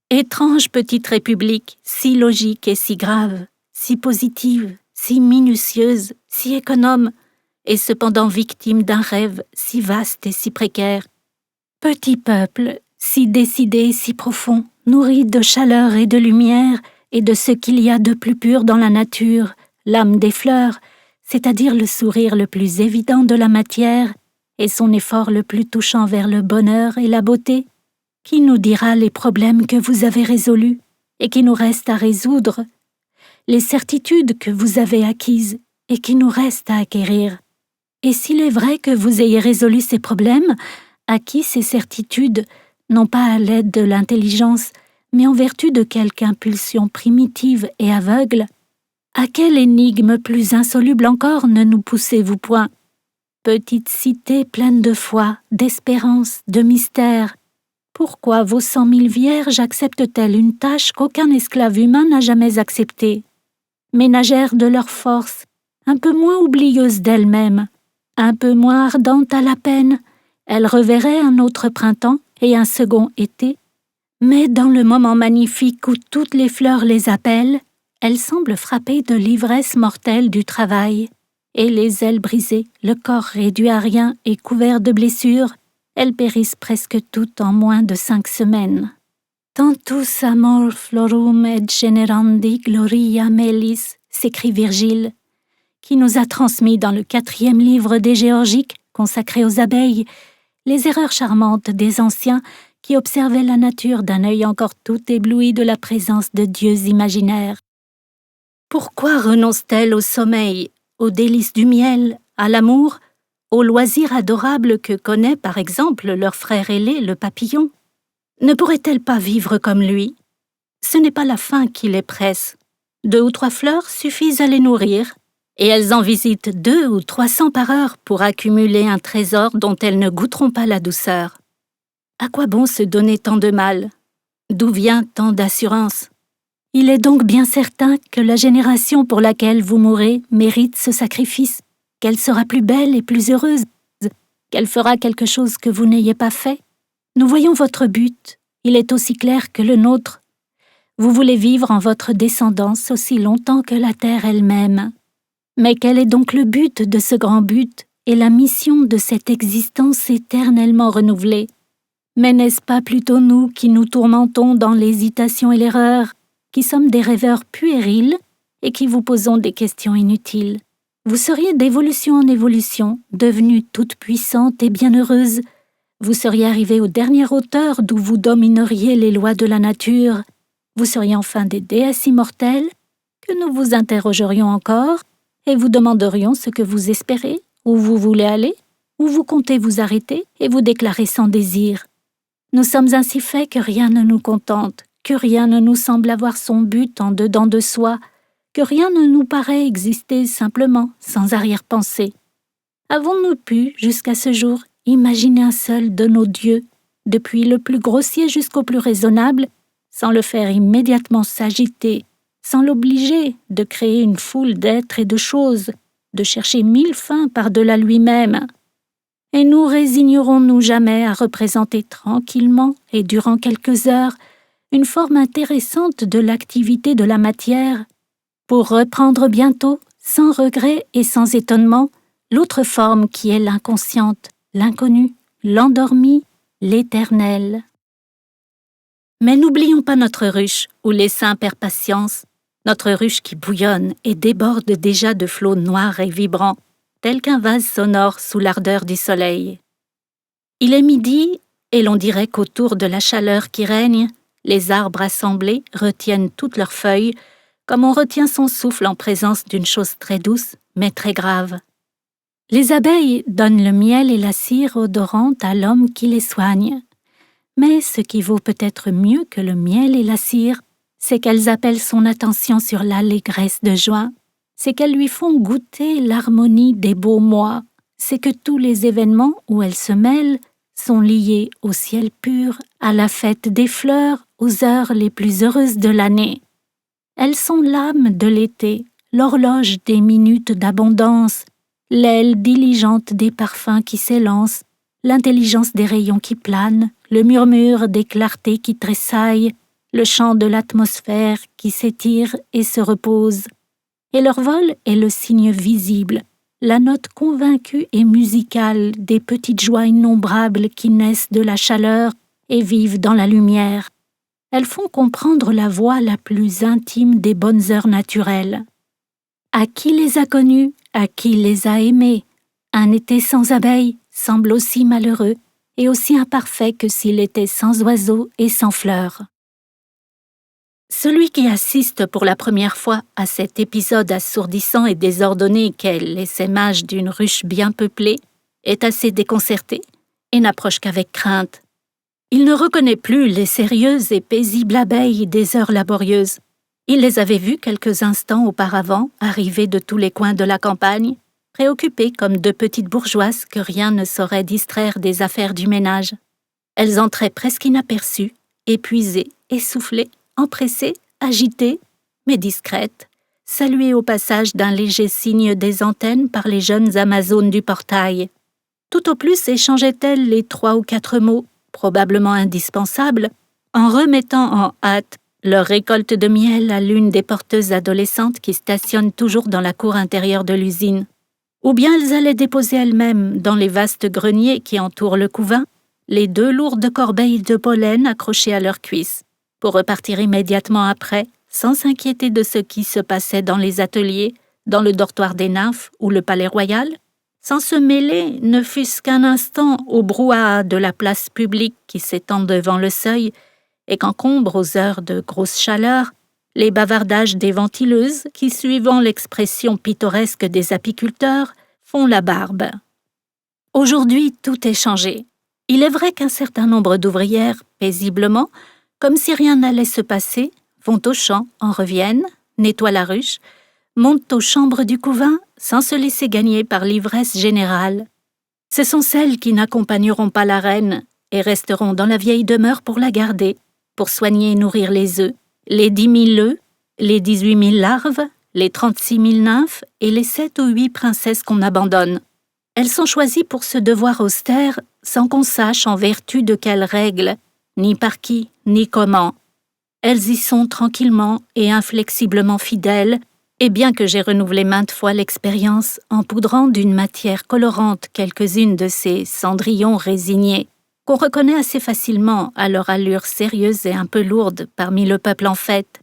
Étrange petite république, si logique et si grave, si positive, si minutieuse, si économe, et cependant victime d'un rêve si vaste et si précaire. Petit peuple, si décidé et si profond, nourri de chaleur et de lumière, et de ce qu'il y a de plus pur dans la nature, l'âme des fleurs, c'est-à-dire le sourire le plus évident de la matière, et son effort le plus touchant vers le bonheur et la beauté. Qui nous dira les problèmes que vous avez résolus et qui nous restent à résoudre, les certitudes que vous avez acquises et qui nous restent à acquérir? Et s'il est vrai que vous ayez résolu ces problèmes, acquis ces certitudes, non pas à l'aide de l'intelligence, mais en vertu de quelque impulsion primitive et aveugle, à quelle énigme plus insoluble encore ne nous poussez-vous point? Petite cité pleine de foi, d'espérance, de mystère, pourquoi vos 100 000 vierges acceptent-elles une tâche qu'aucun esclave humain n'a jamais acceptée? Ménagères de leur force, un peu moins oublieuses d'elles-mêmes, un peu moins ardentes à la peine, elles reverraient un autre printemps et un second été, mais dans le moment magnifique où toutes les fleurs les appellent, elles semblent frappées de l'ivresse mortelle du travail, et les ailes brisées, le corps réduit à rien et couvert de blessures, elles périssent presque toutes en moins de 5 semaines. Tantus amor florum et generandi gloria melis, s'écrie Virgile, qui nous a transmis dans le 4e livre des Géorgiques, consacré aux abeilles, les erreurs charmantes des anciens qui observaient la nature d'un œil encore tout ébloui de la présence de dieux imaginaires. Pourquoi renoncent-elles au sommeil, aux délices du miel, à l'amour, aux loisirs adorables que connaît par exemple leur frère ailé, le papillon? Ne pourrait-elle pas vivre comme lui? Ce n'est pas la faim qui les presse. 2 ou 3 fleurs suffisent à les nourrir, et elles en visitent 200 ou 300 par heure pour accumuler un trésor dont elles ne goûteront pas la douceur. À quoi bon se donner tant de mal? D'où vient tant d'assurance? Il est donc bien certain que la génération pour laquelle vous mourrez mérite ce sacrifice, qu'elle sera plus belle et plus heureuse, qu'elle fera quelque chose que vous n'ayez pas fait. Nous voyons votre but, il est aussi clair que le nôtre. Vous voulez vivre en votre descendance aussi longtemps que la terre elle-même. Mais quel est donc le but de ce grand but et la mission de cette existence éternellement renouvelée? Mais n'est-ce pas plutôt nous qui nous tourmentons dans l'hésitation et l'erreur, qui sommes des rêveurs puérils et qui vous posons des questions inutiles? Vous seriez d'évolution en évolution, devenue toute puissante et bienheureuse. Vous seriez arrivé aux dernières hauteurs d'où vous domineriez les lois de la nature. Vous seriez enfin des déesses immortelles, que nous vous interrogerions encore et vous demanderions ce que vous espérez, où vous voulez aller, où vous comptez vous arrêter et vous déclarer sans désir. Nous sommes ainsi faits que rien ne nous contente, que rien ne nous semble avoir son but en dedans de soi, que rien ne nous paraît exister simplement, sans arrière-pensée. Avons-nous pu, jusqu'à ce jour, imaginer un seul de nos dieux, depuis le plus grossier jusqu'au plus raisonnable, sans le faire immédiatement s'agiter, sans l'obliger de créer une foule d'êtres et de choses, de chercher 1000 fins par-delà lui-même? Et nous résignerons-nous jamais à représenter tranquillement et durant quelques heures une forme intéressante de l'activité de la matière, pour reprendre bientôt, sans regret et sans étonnement, l'autre forme qui est l'inconsciente, l'inconnue, l'endormie, l'éternel. Mais n'oublions pas notre ruche, où l'essaim perd patience, notre ruche qui bouillonne et déborde déjà de flots noirs et vibrants, tel qu'un vase sonore sous l'ardeur du soleil. Il est midi, et l'on dirait qu'autour de la chaleur qui règne, les arbres assemblés retiennent toutes leurs feuilles, comme on retient son souffle en présence d'une chose très douce, mais très grave. Les abeilles donnent le miel et la cire odorante à l'homme qui les soigne. Mais ce qui vaut peut-être mieux que le miel et la cire, c'est qu'elles appellent son attention sur l'allégresse de juin, c'est qu'elles lui font goûter l'harmonie des beaux mois, c'est que tous les événements où elles se mêlent sont liés au ciel pur, à la fête des fleurs, aux heures les plus heureuses de l'année. Elles sont l'âme de l'été, l'horloge des minutes d'abondance, l'aile diligente des parfums qui s'élancent, l'intelligence des rayons qui planent, le murmure des clartés qui tressaillent, le chant de l'atmosphère qui s'étire et se repose. Et leur vol est le signe visible, la note convaincue et musicale des petites joies innombrables qui naissent de la chaleur et vivent dans la lumière. Elles font comprendre la voix la plus intime des bonnes heures naturelles. À qui les a connues, à qui les a aimées, un été sans abeilles semble aussi malheureux et aussi imparfait que s'il était sans oiseaux et sans fleurs. Celui qui assiste pour la première fois à cet épisode assourdissant et désordonné qu'est l'essaimage d'une ruche bien peuplée est assez déconcerté et n'approche qu'avec crainte. Il ne reconnaît plus les sérieuses et paisibles abeilles des heures laborieuses. Il les avait vues quelques instants auparavant arriver de tous les coins de la campagne, préoccupées comme de petites bourgeoises que rien ne saurait distraire des affaires du ménage. Elles entraient presque inaperçues, épuisées, essoufflées, empressées, agitées, mais discrètes, saluées au passage d'un léger signe des antennes par les jeunes amazones du portail. Tout au plus échangeaient-elles les 3 ou 4 mots, probablement indispensables, en remettant en hâte leur récolte de miel à l'une des porteuses adolescentes qui stationnent toujours dans la cour intérieure de l'usine. Ou bien elles allaient déposer elles-mêmes, dans les vastes greniers qui entourent le couvain, les 2 lourdes corbeilles de pollen accrochées à leurs cuisses, pour repartir immédiatement après, sans s'inquiéter de ce qui se passait dans les ateliers, dans le dortoir des nymphes ou le palais royal, sans se mêler, ne fût-ce qu'un instant, au brouhaha de la place publique qui s'étend devant le seuil et qu'encombrent aux heures de grosse chaleur les bavardages des ventileuses qui, suivant l'expression pittoresque des apiculteurs, font la barbe. Aujourd'hui, tout est changé. Il est vrai qu'un certain nombre d'ouvrières, paisiblement, comme si rien n'allait se passer, vont au champ, en reviennent, nettoient la ruche, montent aux chambres du couvain sans se laisser gagner par l'ivresse générale. Ce sont celles qui n'accompagneront pas la reine et resteront dans la vieille demeure pour la garder, pour soigner et nourrir les œufs, les 10 000 œufs, les 18 000 larves, les 36 000 nymphes et les 7 ou 8 princesses qu'on abandonne. Elles sont choisies pour ce devoir austère sans qu'on sache en vertu de quelles règles, ni par qui, ni comment. Elles y sont tranquillement et inflexiblement fidèles, et bien que j'ai renouvelé maintes fois l'expérience en poudrant d'une matière colorante quelques-unes de ces cendrillons résignés, qu'on reconnaît assez facilement à leur allure sérieuse et un peu lourde parmi le peuple en fête.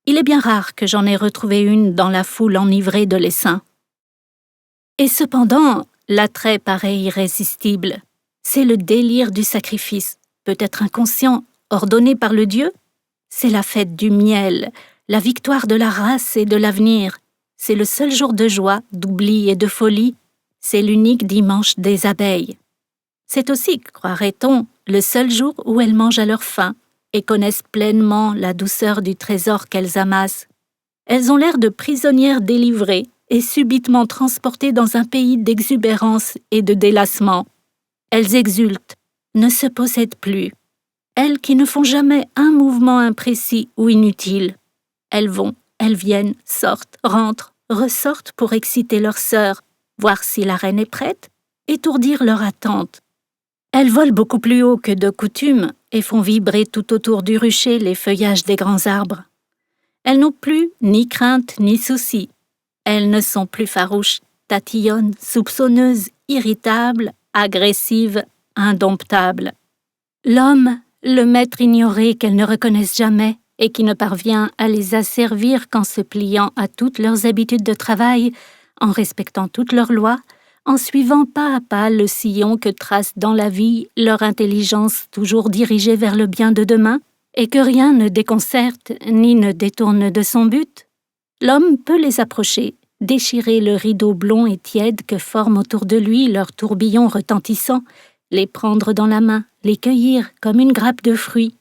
Il est bien rare que j'en ai retrouvé une dans la foule enivrée de l'essaim. Et cependant, l'attrait paraît irrésistible. C'est le délire du sacrifice, peut-être inconscient, ordonné par le Dieu. C'est la fête du miel, la victoire de la race et de l'avenir. C'est le seul jour de joie, d'oubli et de folie. C'est l'unique dimanche des abeilles. C'est aussi, croirait-on, le seul jour où elles mangent à leur faim et connaissent pleinement la douceur du trésor qu'elles amassent. Elles ont l'air de prisonnières délivrées et subitement transportées dans un pays d'exubérance et de délassement. Elles exultent, ne se possèdent plus. Elles qui ne font jamais un mouvement imprécis ou inutile. Elles vont, elles viennent, sortent, rentrent, ressortent pour exciter leurs sœurs, voir si la reine est prête, étourdir leur attente. Elles volent beaucoup plus haut que de coutume et font vibrer tout autour du rucher les feuillages des grands arbres. Elles n'ont plus ni crainte ni souci. Elles ne sont plus farouches, tatillonnes, soupçonneuses, irritables, agressives, indomptables. L'homme, le maître ignoré qu'elles ne reconnaissent jamais et qui ne parvient à les asservir qu'en se pliant à toutes leurs habitudes de travail, en respectant toutes leurs lois, en suivant pas à pas le sillon que trace dans la vie leur intelligence toujours dirigée vers le bien de demain, et que rien ne déconcerte ni ne détourne de son but, l'homme peut les approcher, déchirer le rideau blond et tiède que forme autour de lui leur tourbillon retentissant, les prendre dans la main, les cueillir comme une grappe de fruits.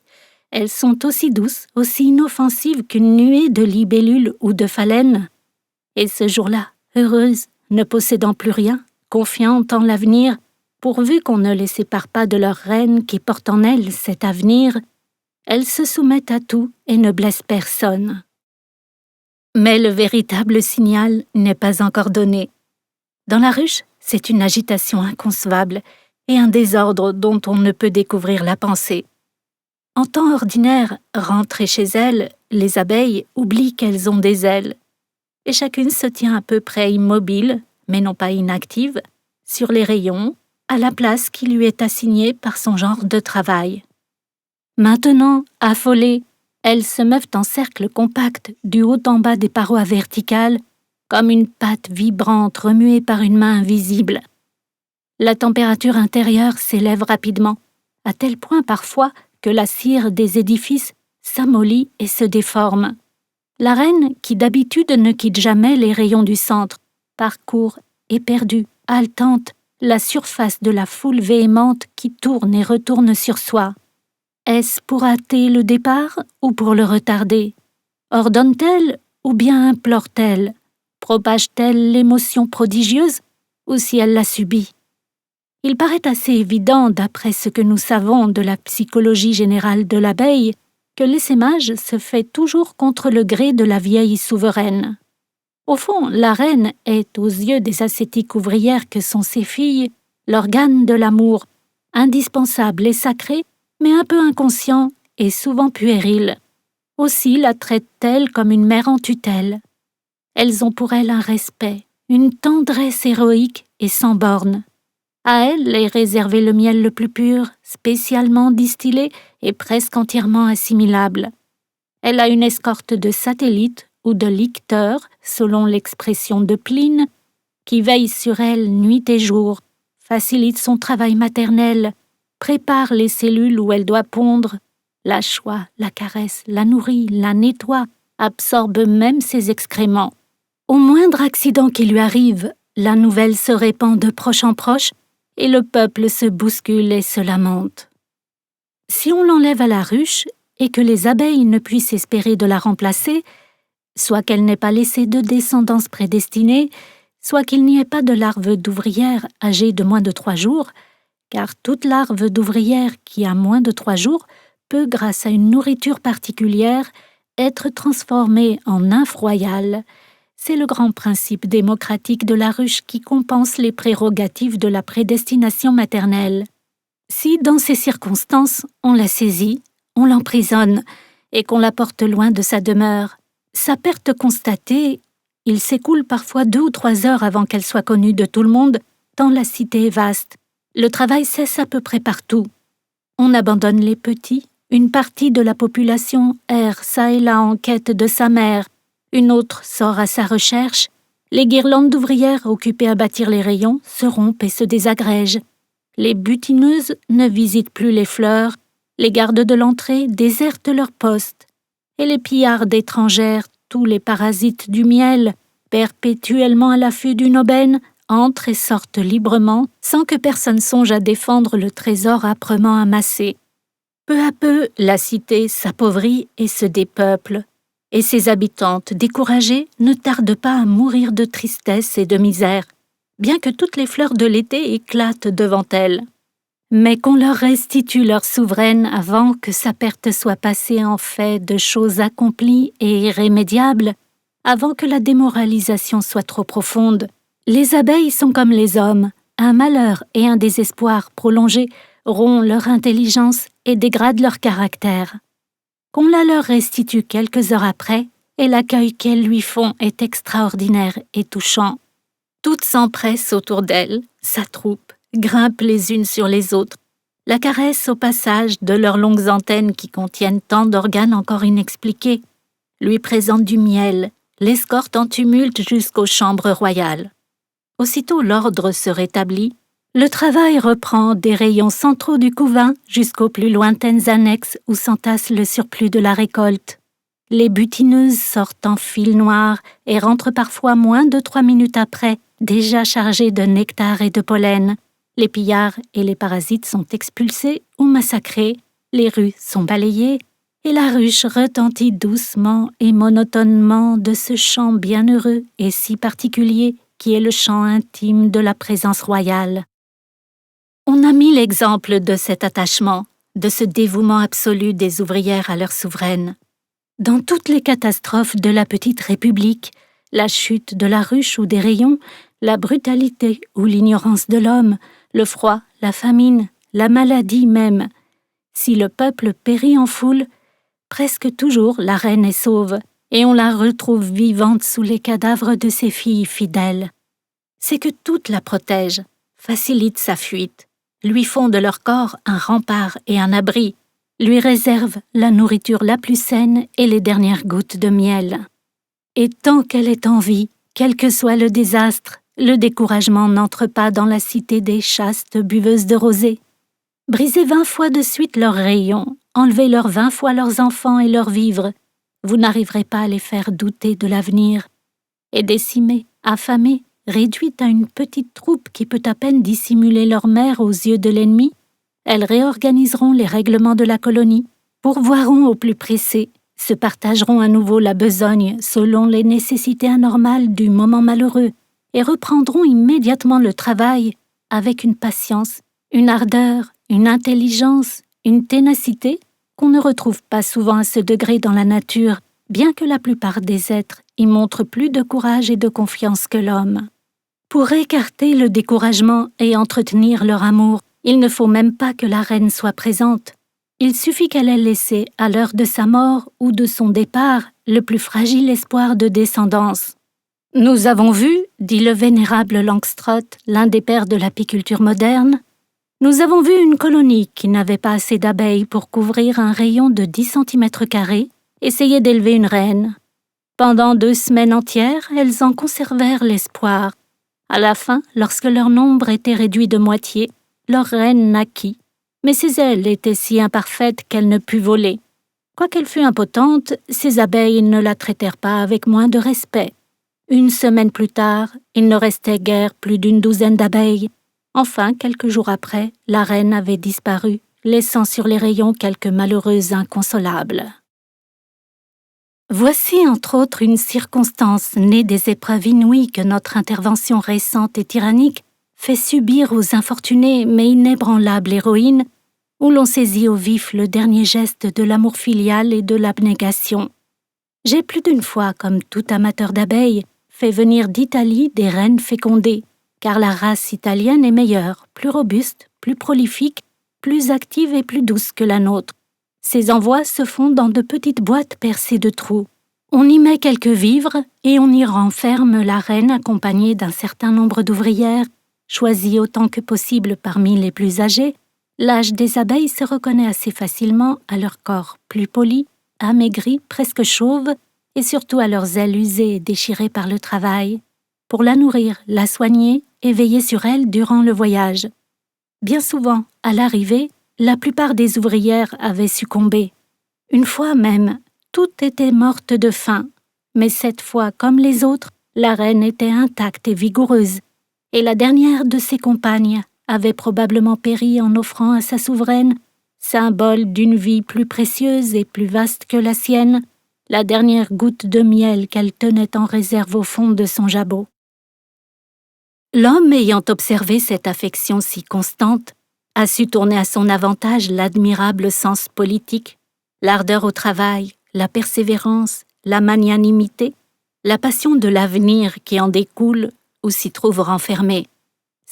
Elles sont aussi douces, aussi inoffensives qu'une nuée de libellules ou de phalènes. Et ce jour-là, heureuses, ne possédant plus rien, confiantes en l'avenir, pourvu qu'on ne les sépare pas de leur reine qui porte en elle cet avenir, elles se soumettent à tout et ne blessent personne. Mais le véritable signal n'est pas encore donné. Dans la ruche, c'est une agitation inconcevable et un désordre dont on ne peut découvrir la pensée. En temps ordinaire, rentrées chez elles, les abeilles oublient qu'elles ont des ailes, et chacune se tient à peu près immobile, mais non pas inactive, sur les rayons, à la place qui lui est assignée par son genre de travail. Maintenant, affolées, elles se meuvent en cercle compact du haut en bas des parois verticales, comme une pâte vibrante remuée par une main invisible. La température intérieure s'élève rapidement, à tel point parfois que la cire des édifices s'amollit et se déforme. La reine, qui d'habitude ne quitte jamais les rayons du centre, parcourt, éperdue, haletante, la surface de la foule véhémente qui tourne et retourne sur soi. Est-ce pour hâter le départ ou pour le retarder? Ordonne-t-elle ou bien implore-t-elle? Propage-t-elle l'émotion prodigieuse ou si elle la subit? Il paraît assez évident, d'après ce que nous savons de la psychologie générale de l'abeille, que l'essaimage se fait toujours contre le gré de la vieille souveraine. Au fond, la reine est, aux yeux des ascétiques ouvrières que sont ses filles, l'organe de l'amour, indispensable et sacré, mais un peu inconscient et souvent puéril. Aussi la traitent-elles comme une mère en tutelle. Elles ont pour elle un respect, une tendresse héroïque et sans bornes. À elle est réservé le miel le plus pur, spécialement distillé et presque entièrement assimilable. Elle a une escorte de satellites ou de licteurs, selon l'expression de Pline, qui veille sur elle nuit et jour, facilite son travail maternel, prépare les cellules où elle doit pondre, la choie, la caresse, la nourrit, la nettoie, absorbe même ses excréments. Au moindre accident qui lui arrive, la nouvelle se répand de proche en proche et le peuple se bouscule et se lamente. Si on l'enlève à la ruche et que les abeilles ne puissent espérer de la remplacer, soit qu'elle n'ait pas laissé de descendance prédestinée, soit qu'il n'y ait pas de larve d'ouvrière âgée de moins de 3 jours, car toute larve d'ouvrière qui a moins de 3 jours peut, grâce à une nourriture particulière, être transformée en nymphe royale. C'est le grand principe démocratique de la ruche qui compense les prérogatives de la prédestination maternelle. Si, dans ces circonstances, on la saisit, on l'emprisonne et qu'on la porte loin de sa demeure, sa perte constatée, il s'écoule parfois 2 ou 3 heures avant qu'elle soit connue de tout le monde, tant la cité est vaste. Le travail cesse à peu près partout. On abandonne les petits, une partie de la population erre çà et là en quête de sa mère, une autre sort à sa recherche, les guirlandes d'ouvrières occupées à bâtir les rayons se rompent et se désagrègent. Les butineuses ne visitent plus les fleurs, les gardes de l'entrée désertent leur poste, et les pillardes étrangères, tous les parasites du miel, perpétuellement à l'affût d'une aubaine, entrent et sortent librement sans que personne songe à défendre le trésor âprement amassé. Peu à peu, la cité s'appauvrit et se dépeuple, et ses habitantes découragées ne tardent pas à mourir de tristesse et de misère, bien que toutes les fleurs de l'été éclatent devant elles. Mais qu'on leur restitue leur souveraine avant que sa perte soit passée en fait de choses accomplies et irrémédiables, avant que la démoralisation soit trop profonde. Les abeilles sont comme les hommes, un malheur et un désespoir prolongés rompt leur intelligence et dégradent leur caractère. Qu'on la leur restitue quelques heures après, et l'accueil qu'elles lui font est extraordinaire et touchant. Toutes s'empressent autour d'elle, s'attroupent, grimpent les unes sur les autres, la caressent au passage de leurs longues antennes qui contiennent tant d'organes encore inexpliqués, lui présentent du miel, l'escortent en tumulte jusqu'aux chambres royales. Aussitôt l'ordre se rétablit, le travail reprend des rayons centraux du couvain jusqu'aux plus lointaines annexes où s'entasse le surplus de la récolte. Les butineuses sortent en fil noir et rentrent parfois moins de 3 minutes après, déjà chargées de nectar et de pollen. Les pillards et les parasites sont expulsés ou massacrés, les rues sont balayées, et la ruche retentit doucement et monotonement de ce chant bienheureux et si particulier qui est le chant intime de la présence royale. On a mis l'exemple de cet attachement, de ce dévouement absolu des ouvrières à leur souveraine. Dans toutes les catastrophes de la petite République, la chute de la ruche ou des rayons, la brutalité ou l'ignorance de l'homme, le froid, la famine, la maladie même, si le peuple périt en foule, presque toujours la reine est sauve, et on la retrouve vivante sous les cadavres de ses filles fidèles. C'est que toutes la protègent, facilitent sa fuite, lui font de leur corps un rempart et un abri, lui réservent la nourriture la plus saine et les dernières gouttes de miel. Et tant qu'elle est en vie, quel que soit le désastre, le découragement n'entre pas dans la cité des chastes buveuses de rosée. Brisez 20 fois de suite leurs rayons, enlevez-leur 20 fois leurs enfants et leurs vivres, vous n'arriverez pas à les faire douter de l'avenir. Et décimées, affamées, réduites à une petite troupe qui peut à peine dissimuler leur mère aux yeux de l'ennemi, elles réorganiseront les règlements de la colonie, pourvoiront au plus pressé, se partageront à nouveau la besogne selon les nécessités anormales du moment malheureux et reprendront immédiatement le travail avec une patience, une ardeur, une intelligence, une ténacité qu'on ne retrouve pas souvent à ce degré dans la nature, bien que la plupart des êtres y montrent plus de courage et de confiance que l'homme. Pour écarter le découragement et entretenir leur amour, il ne faut même pas que la reine soit présente. Il suffit qu'elle ait laissé, à l'heure de sa mort ou de son départ, le plus fragile espoir de descendance. Nous avons vu, dit le vénérable Langstroth, l'un des pères de l'apiculture moderne, nous avons vu une colonie qui n'avait pas assez d'abeilles pour couvrir un rayon de 10 cm² essayer d'élever une reine. Pendant 2 semaines entières, elles en conservèrent l'espoir. À la fin, lorsque leur nombre était réduit de moitié, leur reine naquit. Mais ses ailes étaient si imparfaites qu'elle ne put voler. Quoiqu'elle fût impotente, ses abeilles ne la traitèrent pas avec moins de respect. 1 semaine plus tard, il ne restait guère plus d'une 12aine d'abeilles. Enfin, quelques jours après, la reine avait disparu, laissant sur les rayons quelques malheureuses inconsolables. Voici entre autres une circonstance née des épreuves inouïes que notre intervention récente et tyrannique fait subir aux infortunées mais inébranlables héroïnes, où l'on saisit au vif le dernier geste de l'amour filial et de l'abnégation. J'ai plus d'une fois, comme tout amateur d'abeilles, fait venir d'Italie des reines fécondées, car la race italienne est meilleure, plus robuste, plus prolifique, plus active et plus douce que la nôtre. Ces envois se font dans de petites boîtes percées de trous. On y met quelques vivres et on y renferme la reine accompagnée d'un certain nombre d'ouvrières, choisies autant que possible parmi les plus âgées, L'âge des abeilles se reconnaît assez facilement à leur corps plus poli, amaigri, presque chauve, et surtout à leurs ailes usées et déchirées par le travail, pour la nourrir, la soigner et veiller sur elle durant le voyage. Bien souvent, à l'arrivée, la plupart des ouvrières avaient succombé. Une fois même, toutes étaient mortes de faim, mais cette fois, comme les autres, la reine était intacte et vigoureuse, et la dernière de ses compagnes avait probablement péri en offrant à sa souveraine, symbole d'une vie plus précieuse et plus vaste que la sienne, la dernière goutte de miel qu'elle tenait en réserve au fond de son jabot. L'homme, ayant observé cette affection si constante, a su tourner à son avantage l'admirable sens politique, l'ardeur au travail, la persévérance, la magnanimité, la passion de l'avenir qui en découle ou s'y trouve renfermée.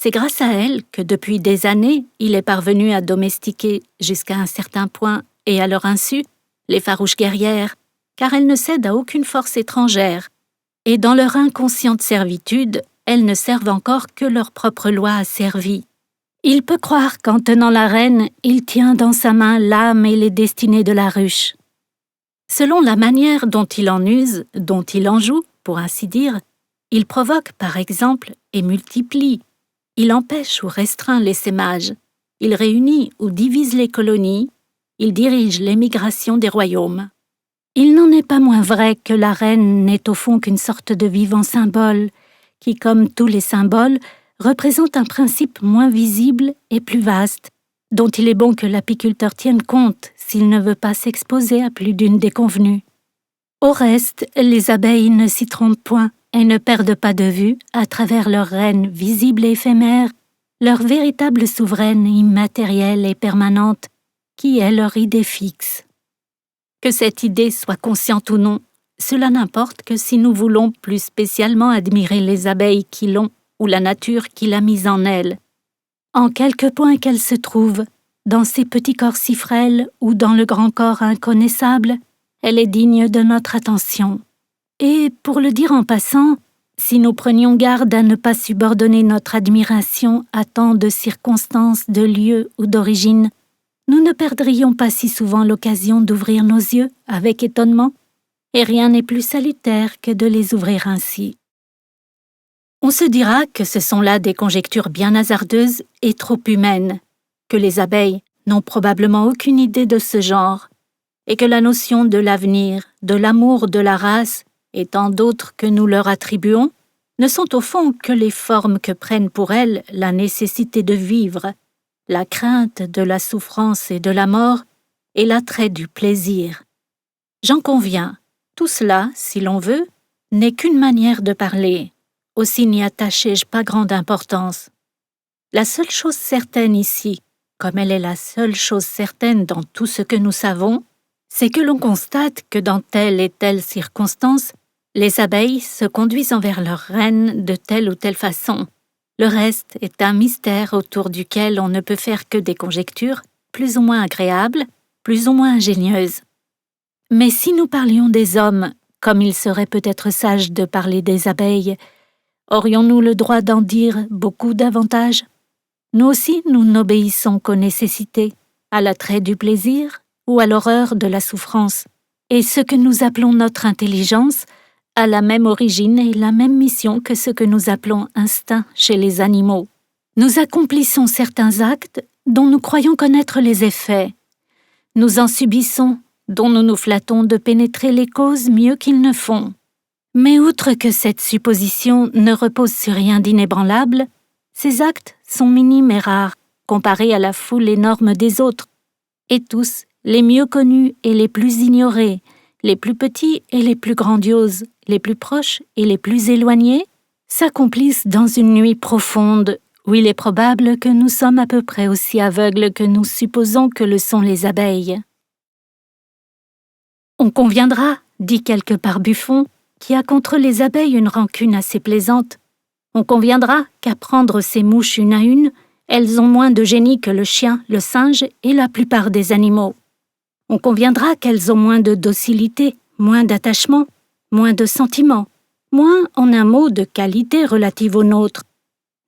C'est grâce à elle que depuis des années, il est parvenu à domestiquer jusqu'à un certain point et à leur insu les farouches guerrières, car elles ne cèdent à aucune force étrangère, et dans leur inconsciente servitude, elles ne servent encore que leur propre loi asservie. Il peut croire qu'en tenant la reine, il tient dans sa main l'âme et les destinées de la ruche. Selon la manière dont il en use, dont il en joue, pour ainsi dire, il provoque, par exemple, et multiplie. Il empêche ou restreint l'essaimage. Il réunit ou divise les colonies. Il dirige l'émigration des royaumes. Il n'en est pas moins vrai que la reine n'est au fond qu'une sorte de vivant symbole, qui, comme tous les symboles, représente un principe moins visible et plus vaste, dont il est bon que l'apiculteur tienne compte s'il ne veut pas s'exposer à plus d'une déconvenue. Au reste, les abeilles ne s'y trompent point et ne perdent pas de vue, à travers leur reine visible et éphémère, leur véritable souveraine immatérielle et permanente, qui est leur idée fixe. Que cette idée soit consciente ou non, cela n'importe que si nous voulons plus spécialement admirer les abeilles qui l'ont ou la nature qui l'a mise en elles. En quelque point qu'elle se trouve, dans ces petits corps si frêles ou dans le grand corps inconnaissable, elle est digne de notre attention. Et, pour le dire en passant, si nous prenions garde à ne pas subordonner notre admiration à tant de circonstances, de lieux ou d'origine, nous ne perdrions pas si souvent l'occasion d'ouvrir nos yeux avec étonnement, et rien n'est plus salutaire que de les ouvrir ainsi. On se dira que ce sont là des conjectures bien hasardeuses et trop humaines, que les abeilles n'ont probablement aucune idée de ce genre, et que la notion de l'avenir, de l'amour de la race, et tant d'autres que nous leur attribuons, ne sont au fond que les formes que prennent pour elles la nécessité de vivre, la crainte de la souffrance et de la mort, et l'attrait du plaisir. J'en conviens, tout cela, si l'on veut, n'est qu'une manière de parler, aussi n'y attachai-je pas grande importance. La seule chose certaine ici, comme elle est la seule chose certaine dans tout ce que nous savons, c'est que l'on constate que dans telle et telle circonstance, les abeilles se conduisent envers leur reine de telle ou telle façon. Le reste est un mystère autour duquel on ne peut faire que des conjectures, plus ou moins agréables, plus ou moins ingénieuses. Mais si nous parlions des hommes, comme il serait peut-être sage de parler des abeilles, aurions-nous le droit d'en dire beaucoup davantage? Nous aussi, nous n'obéissons qu'aux nécessités, à l'attrait du plaisir ou à l'horreur de la souffrance. Et ce que nous appelons notre intelligence a la même origine et la même mission que ce que nous appelons instinct chez les animaux. Nous accomplissons certains actes dont nous croyons connaître les effets. Nous en subissons, dont nous nous flattons de pénétrer les causes mieux qu'ils ne font. Mais outre que cette supposition ne repose sur rien d'inébranlable, ces actes sont minimes et rares, comparés à la foule énorme des autres, et tous, les mieux connus et les plus ignorés, les plus petits et les plus grandioses, les plus proches et les plus éloignés, s'accomplissent dans une nuit profonde où il est probable que nous sommes à peu près aussi aveugles que nous supposons que le sont les abeilles. On conviendra, dit quelque part Buffon, qui a contre les abeilles une rancune assez plaisante, on conviendra qu'à prendre ces mouches une à une, elles ont moins de génie que le chien, le singe et la plupart des animaux. On conviendra qu'elles ont moins de docilité, moins d'attachement, moins de sentiments, moins, en un mot, de qualité relative aux nôtres.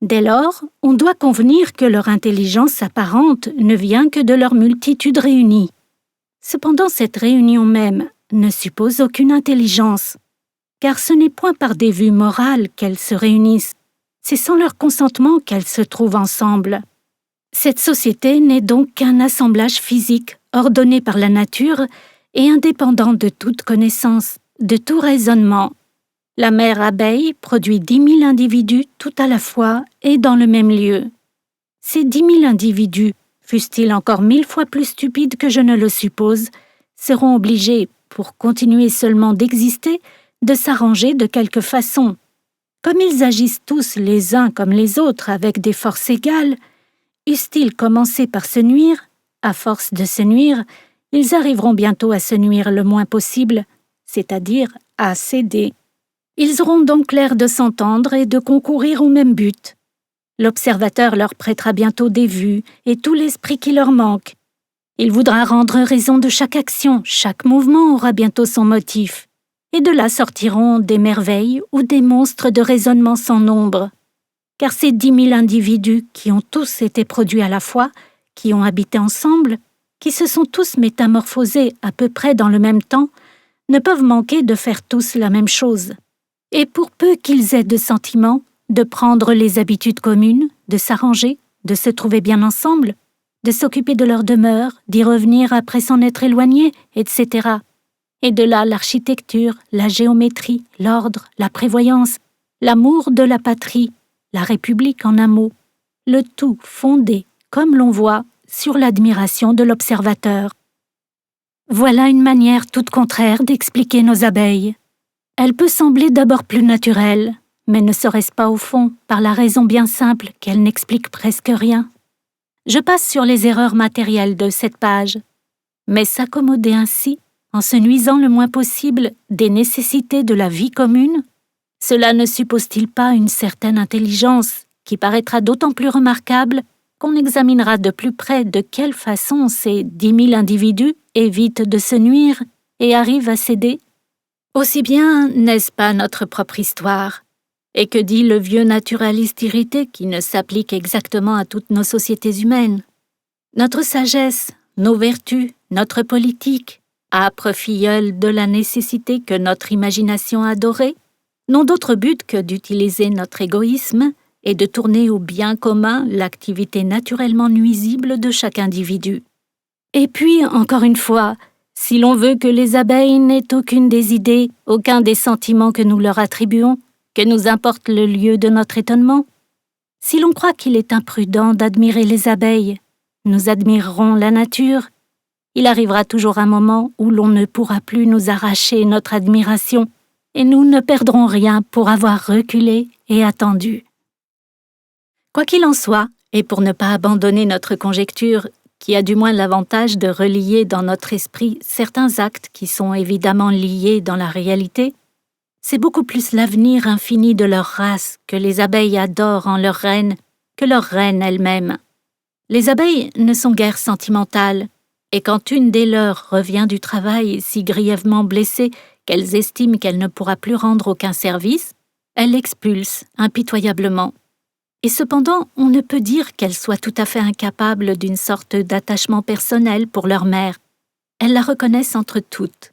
Dès lors, on doit convenir que leur intelligence apparente ne vient que de leur multitude réunie. Cependant, cette réunion même ne suppose aucune intelligence, car ce n'est point par des vues morales qu'elles se réunissent, c'est sans leur consentement qu'elles se trouvent ensemble. Cette société n'est donc qu'un assemblage physique ordonné par la nature et indépendant de toute connaissance, de tout raisonnement. La mère abeille produit 10 000 individus tout à la fois et dans le même lieu. Ces 10 000 individus, fussent-ils encore 1000 fois plus stupides que je ne le suppose, seront obligés, pour continuer seulement d'exister, de s'arranger de quelque façon. Comme ils agissent tous les uns comme les autres avec des forces égales, eussent-ils commencé par se nuire, à force de se nuire, ils arriveront bientôt à se nuire le moins possible, c'est-à-dire à céder. Ils auront donc l'air de s'entendre et de concourir au même but. L'observateur leur prêtera bientôt des vues et tout l'esprit qui leur manque. Il voudra rendre raison de chaque action, chaque mouvement aura bientôt son motif. Et de là sortiront des merveilles ou des monstres de raisonnement sans nombre. Car ces 10 000 individus qui ont tous été produits à la fois, qui ont habité ensemble, qui se sont tous métamorphosés à peu près dans le même temps, ne peuvent manquer de faire tous la même chose. Et pour peu qu'ils aient de sentiments, de prendre les habitudes communes, de s'arranger, de se trouver bien ensemble, de s'occuper de leur demeure, d'y revenir après s'en être éloignés, etc. Et de là l'architecture, la géométrie, l'ordre, la prévoyance, l'amour de la patrie, la République en un mot, le tout fondé, comme l'on voit, sur l'admiration de l'observateur. Voilà une manière toute contraire d'expliquer nos abeilles. Elle peut sembler d'abord plus naturelle, mais ne serait-ce pas au fond par la raison bien simple qu'elle n'explique presque rien. Je passe sur les erreurs matérielles de cette page, mais s'accommoder ainsi, en se nuisant le moins possible des nécessités de la vie commune, cela ne suppose-t-il pas une certaine intelligence qui paraîtra d'autant plus remarquable qu'on examinera de plus près de quelle façon ces 10 000 individus évitent de se nuire et arrivent à céder? Aussi bien n'est-ce pas notre propre histoire? Et que dit le vieux naturaliste irrité qui ne s'applique exactement à toutes nos sociétés humaines? Notre sagesse, nos vertus, notre politique, âpre filleule de la nécessité que notre imagination a dorée, n'ont d'autre but que d'utiliser notre égoïsme et de tourner au bien commun l'activité naturellement nuisible de chaque individu. Et puis, encore une fois, si l'on veut que les abeilles n'aient aucune des idées, aucun des sentiments que nous leur attribuons, que nous importe le lieu de notre étonnement, si l'on croit qu'il est imprudent d'admirer les abeilles, nous admirerons la nature. Il arrivera toujours un moment où l'on ne pourra plus nous arracher notre admiration, et nous ne perdrons rien pour avoir reculé et attendu. Quoi qu'il en soit, et pour ne pas abandonner notre conjecture, qui a du moins l'avantage de relier dans notre esprit certains actes qui sont évidemment liés dans la réalité, c'est beaucoup plus l'avenir infini de leur race que les abeilles adorent en leur reine que leur reine elle-même. Les abeilles ne sont guère sentimentales, et quand une des leurs revient du travail si grièvement blessée qu'elles estiment qu'elle ne pourra plus rendre aucun service, elles l'expulsent impitoyablement. Et cependant, on ne peut dire qu'elles soient tout à fait incapables d'une sorte d'attachement personnel pour leur mère. Elles la reconnaissent entre toutes.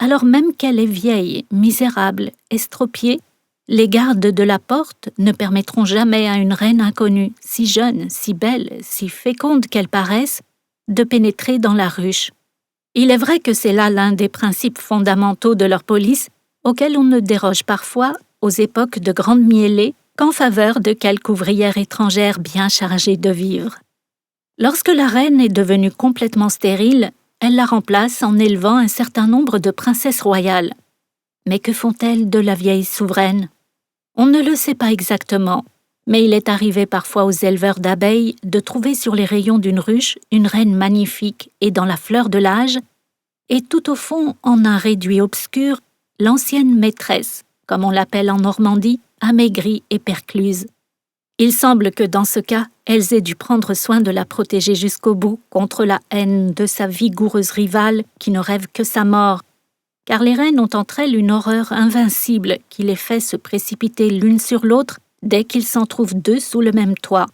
Alors même qu'elle est vieille, misérable, estropiée, les gardes de la porte ne permettront jamais à une reine inconnue, si jeune, si belle, si féconde qu'elle paraisse, de pénétrer dans la ruche. Il est vrai que c'est là l'un des principes fondamentaux de leur police, auxquels on ne déroge parfois, aux époques de grande mielée, qu'en faveur de quelque ouvrière étrangère bien chargée de vivres. Lorsque la reine est devenue complètement stérile, elle la remplace en élevant un certain nombre de princesses royales. Mais que font-elles de la vieille souveraine? On ne le sait pas exactement, mais il est arrivé parfois aux éleveurs d'abeilles de trouver sur les rayons d'une ruche une reine magnifique et dans la fleur de l'âge, et tout au fond, en un réduit obscur, l'ancienne maîtresse, comme on l'appelle en Normandie, amaigrie et percluse. Il semble que dans ce cas, elles aient dû prendre soin de la protéger jusqu'au bout contre la haine de sa vigoureuse rivale qui ne rêve que sa mort, car les reines ont entre elles une horreur invincible qui les fait se précipiter l'une sur l'autre dès qu'il s'en trouve deux sous le même toit.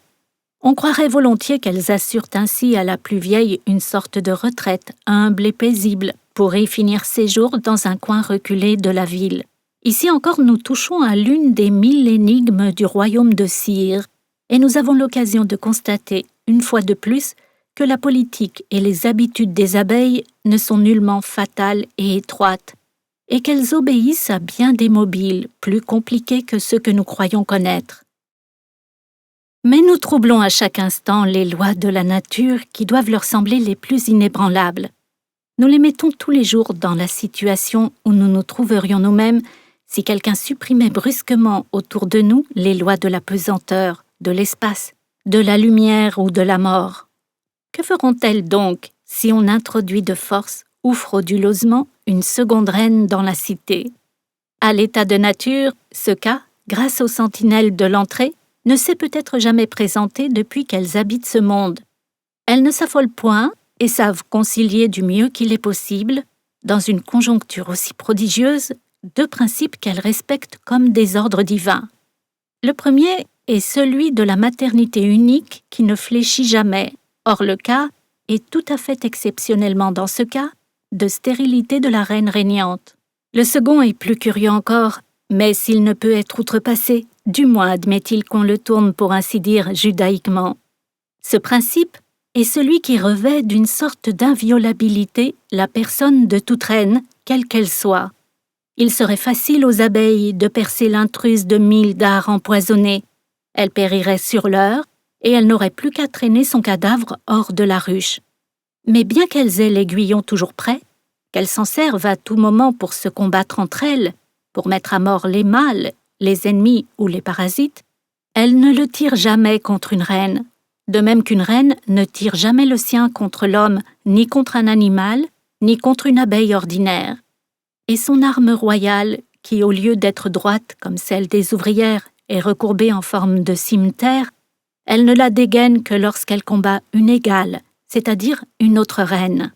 On croirait volontiers qu'elles assurent ainsi à la plus vieille une sorte de retraite humble et paisible pour y finir ses jours dans un coin reculé de la ville. Ici encore, nous touchons à l'une des 1000 énigmes du royaume de Cire, et nous avons l'occasion de constater, une fois de plus, que la politique et les habitudes des abeilles ne sont nullement fatales et étroites, et qu'elles obéissent à bien des mobiles plus compliqués que ceux que nous croyons connaître. Mais nous troublons à chaque instant les lois de la nature qui doivent leur sembler les plus inébranlables. Nous les mettons tous les jours dans la situation où nous nous trouverions nous-mêmes si quelqu'un supprimait brusquement autour de nous les lois de la pesanteur, de l'espace, de la lumière ou de la mort. Que feront-elles donc si on introduit de force ou frauduleusement une seconde reine dans la cité? À l'état de nature, ce cas, grâce aux sentinelles de l'entrée, ne s'est peut-être jamais présenté depuis qu'elles habitent ce monde. Elles ne s'affolent point et savent concilier du mieux qu'il est possible, dans une conjoncture aussi prodigieuse, deux principes qu'elles respectent comme des ordres divins. Le premier est celui de la maternité unique qui ne fléchit jamais. Or le cas est tout à fait exceptionnellement dans ce cas de stérilité de la reine régnante. Le second est plus curieux encore, mais s'il ne peut être outrepassé, du moins admet-il qu'on le tourne pour ainsi dire judaïquement. Ce principe est celui qui revêt d'une sorte d'inviolabilité la personne de toute reine, quelle qu'elle soit. Il serait facile aux abeilles de percer l'intruse de 1000 dards empoisonnés. Elle périrait sur l'heure, et elle n'aurait plus qu'à traîner son cadavre hors de la ruche. Mais bien qu'elles aient l'aiguillon toujours prêt, qu'elles s'en servent à tout moment pour se combattre entre elles, pour mettre à mort les mâles, les ennemis ou les parasites, elles ne le tirent jamais contre une reine, de même qu'une reine ne tire jamais le sien contre l'homme, ni contre un animal, ni contre une abeille ordinaire. Et son arme royale, qui au lieu d'être droite comme celle des ouvrières, est recourbée en forme de cimeterre, elle ne la dégaine que lorsqu'elle combat une égale, c'est-à-dire une autre reine.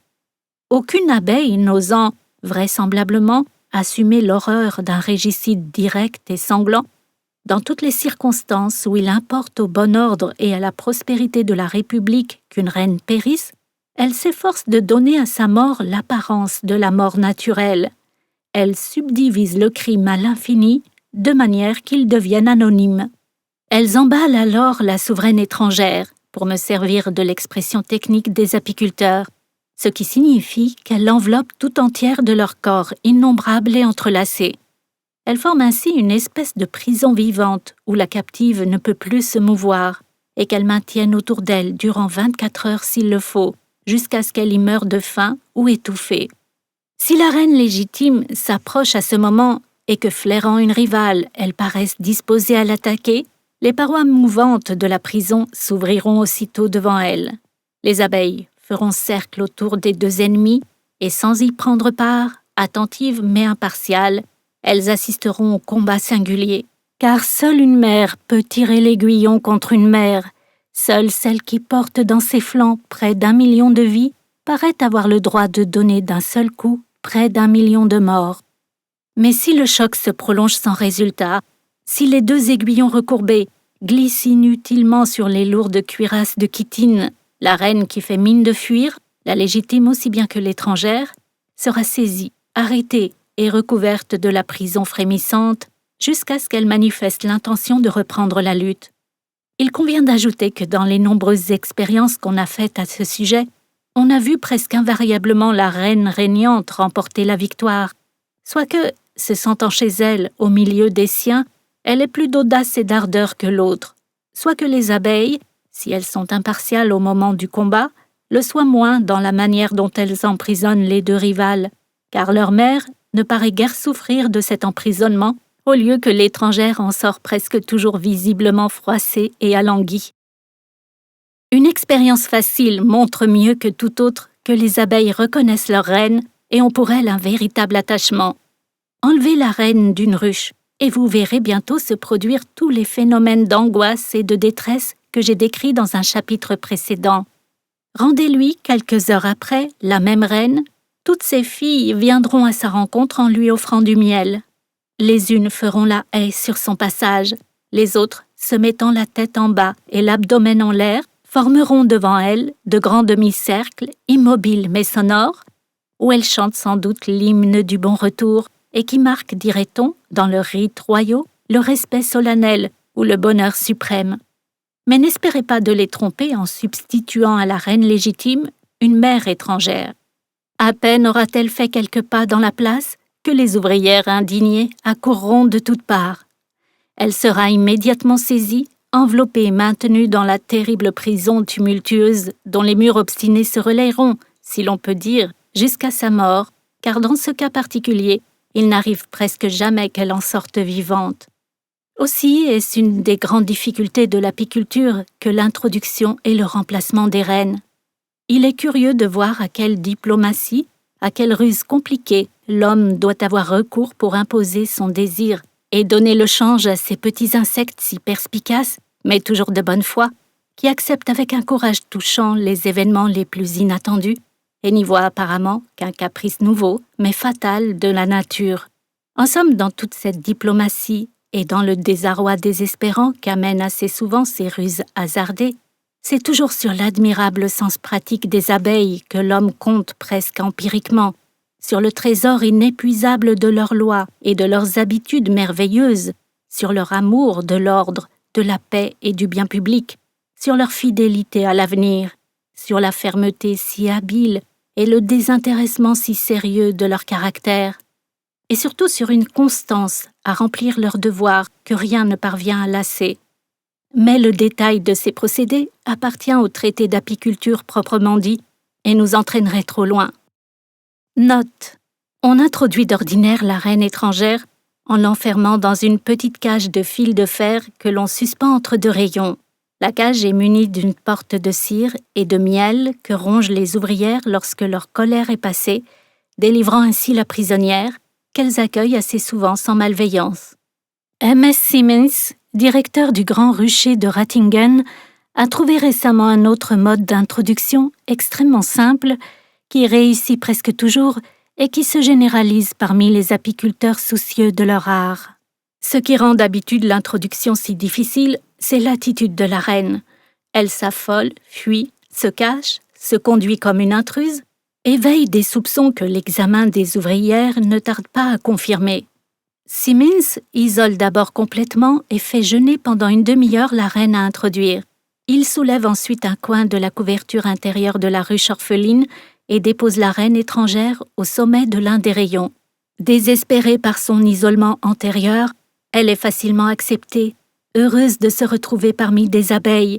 Aucune abeille n'osant, vraisemblablement, assumer l'horreur d'un régicide direct et sanglant, dans toutes les circonstances où il importe au bon ordre et à la prospérité de la République qu'une reine périsse, elle s'efforce de donner à sa mort l'apparence de la mort naturelle. Elle subdivise le crime à l'infini, de manière qu'il devienne anonyme. Elles emballent alors la souveraine étrangère, pour me servir de l'expression technique des apiculteurs, ce qui signifie qu'elles l'enveloppent tout entière de leur corps innombrable et entrelacé. Elles forment ainsi une espèce de prison vivante où la captive ne peut plus se mouvoir et qu'elles maintiennent autour d'elle durant 24 heures s'il le faut, jusqu'à ce qu'elle y meure de faim ou étouffée. Si la reine légitime s'approche à ce moment et que, flairant une rivale, elle paraisse disposée à l'attaquer, les parois mouvantes de la prison s'ouvriront aussitôt devant elle. Les abeilles feront cercle autour des deux ennemis et sans y prendre part, attentives mais impartiales, elles assisteront au combat singulier. Car seule une mère peut tirer l'aiguillon contre une mère. Seule celle qui porte dans ses flancs près d'1 million de vies paraît avoir le droit de donner d'un seul coup près d'1 million de morts. Mais si le choc se prolonge sans résultat, si les deux aiguillons recourbés glissent inutilement sur les lourdes cuirasses de chitine, la reine qui fait mine de fuir, la légitime aussi bien que l'étrangère, sera saisie, arrêtée et recouverte de la prison frémissante jusqu'à ce qu'elle manifeste l'intention de reprendre la lutte. Il convient d'ajouter que dans les nombreuses expériences qu'on a faites à ce sujet, on a vu presque invariablement la reine régnante remporter la victoire, soit que, se sentant chez elle au milieu des siens, elle ait plus d'audace et d'ardeur que l'autre, soit que les abeilles, si elles sont impartiales au moment du combat, le soient moins dans la manière dont elles emprisonnent les deux rivales, car leur mère ne paraît guère souffrir de cet emprisonnement, au lieu que l'étrangère en sort presque toujours visiblement froissée et alanguie. Une expérience facile montre mieux que tout autre que les abeilles reconnaissent leur reine et ont pour elle un véritable attachement. Enlevez la reine d'une ruche, et vous verrez bientôt se produire tous les phénomènes d'angoisse et de détresse que j'ai décrits dans un chapitre précédent. Rendez-lui, quelques heures après, la même reine. Toutes ses filles viendront à sa rencontre en lui offrant du miel. Les unes feront la haie sur son passage, les autres se mettant la tête en bas et l'abdomen en l'air, formeront devant elle de grands demi-cercles, immobiles mais sonores, où elles chantent sans doute l'hymne du bon retour et qui marque, dirait-on, dans leurs rites royaux, le respect solennel ou le bonheur suprême. Mais n'espérez pas de les tromper en substituant à la reine légitime une mère étrangère. À peine aura-t-elle fait quelques pas dans la place que les ouvrières indignées accourront de toutes parts. Elle sera immédiatement saisie, enveloppée et maintenue dans la terrible prison tumultueuse dont les murs obstinés se relayeront, si l'on peut dire, jusqu'à sa mort, car dans ce cas particulier, il n'arrive presque jamais qu'elle en sorte vivante. Aussi est-ce une des grandes difficultés de l'apiculture que l'introduction et le remplacement des reines. Il est curieux de voir à quelle diplomatie, à quelle ruse compliquée l'homme doit avoir recours pour imposer son désir et donner le change à ces petits insectes si perspicaces, mais toujours de bonne foi, qui acceptent avec un courage touchant les événements les plus inattendus et n'y voient apparemment qu'un caprice nouveau, mais fatal de la nature. En somme, dans toute cette diplomatie et dans le désarroi désespérant qu'amènent assez souvent ces ruses hasardées, c'est toujours sur l'admirable sens pratique des abeilles que l'homme compte presque empiriquement, sur le trésor inépuisable de leurs lois et de leurs habitudes merveilleuses, sur leur amour de l'ordre, de la paix et du bien public, sur leur fidélité à l'avenir, sur la fermeté si habile et le désintéressement si sérieux de leur caractère, et surtout sur une constance à remplir leurs devoirs que rien ne parvient à lasser. Mais le détail de ces procédés appartient au traité d'apiculture proprement dit et nous entraînerait trop loin. Note. On introduit d'ordinaire la reine étrangère en l'enfermant dans une petite cage de fil de fer que l'on suspend entre deux rayons. La cage est munie d'une porte de cire et de miel que rongent les ouvrières lorsque leur colère est passée, délivrant ainsi la prisonnière, qu'elles accueillent assez souvent sans malveillance. M.S. Simmons, directeur du Grand Rucher de Ratingen, a trouvé récemment un autre mode d'introduction extrêmement simple qui réussit presque toujours et qui se généralise parmi les apiculteurs soucieux de leur art. Ce qui rend d'habitude l'introduction si difficile, c'est l'attitude de la reine. Elle s'affole, fuit, se cache, se conduit comme une intruse, éveille des soupçons que l'examen des ouvrières ne tarde pas à confirmer. Simmons isole d'abord complètement et fait jeûner pendant une demi-heure la reine à introduire. Il soulève ensuite un coin de la couverture intérieure de la ruche orpheline et dépose la reine étrangère au sommet de l'un des rayons. Désespérée par son isolement antérieur, elle est facilement acceptée, heureuse de se retrouver parmi des abeilles,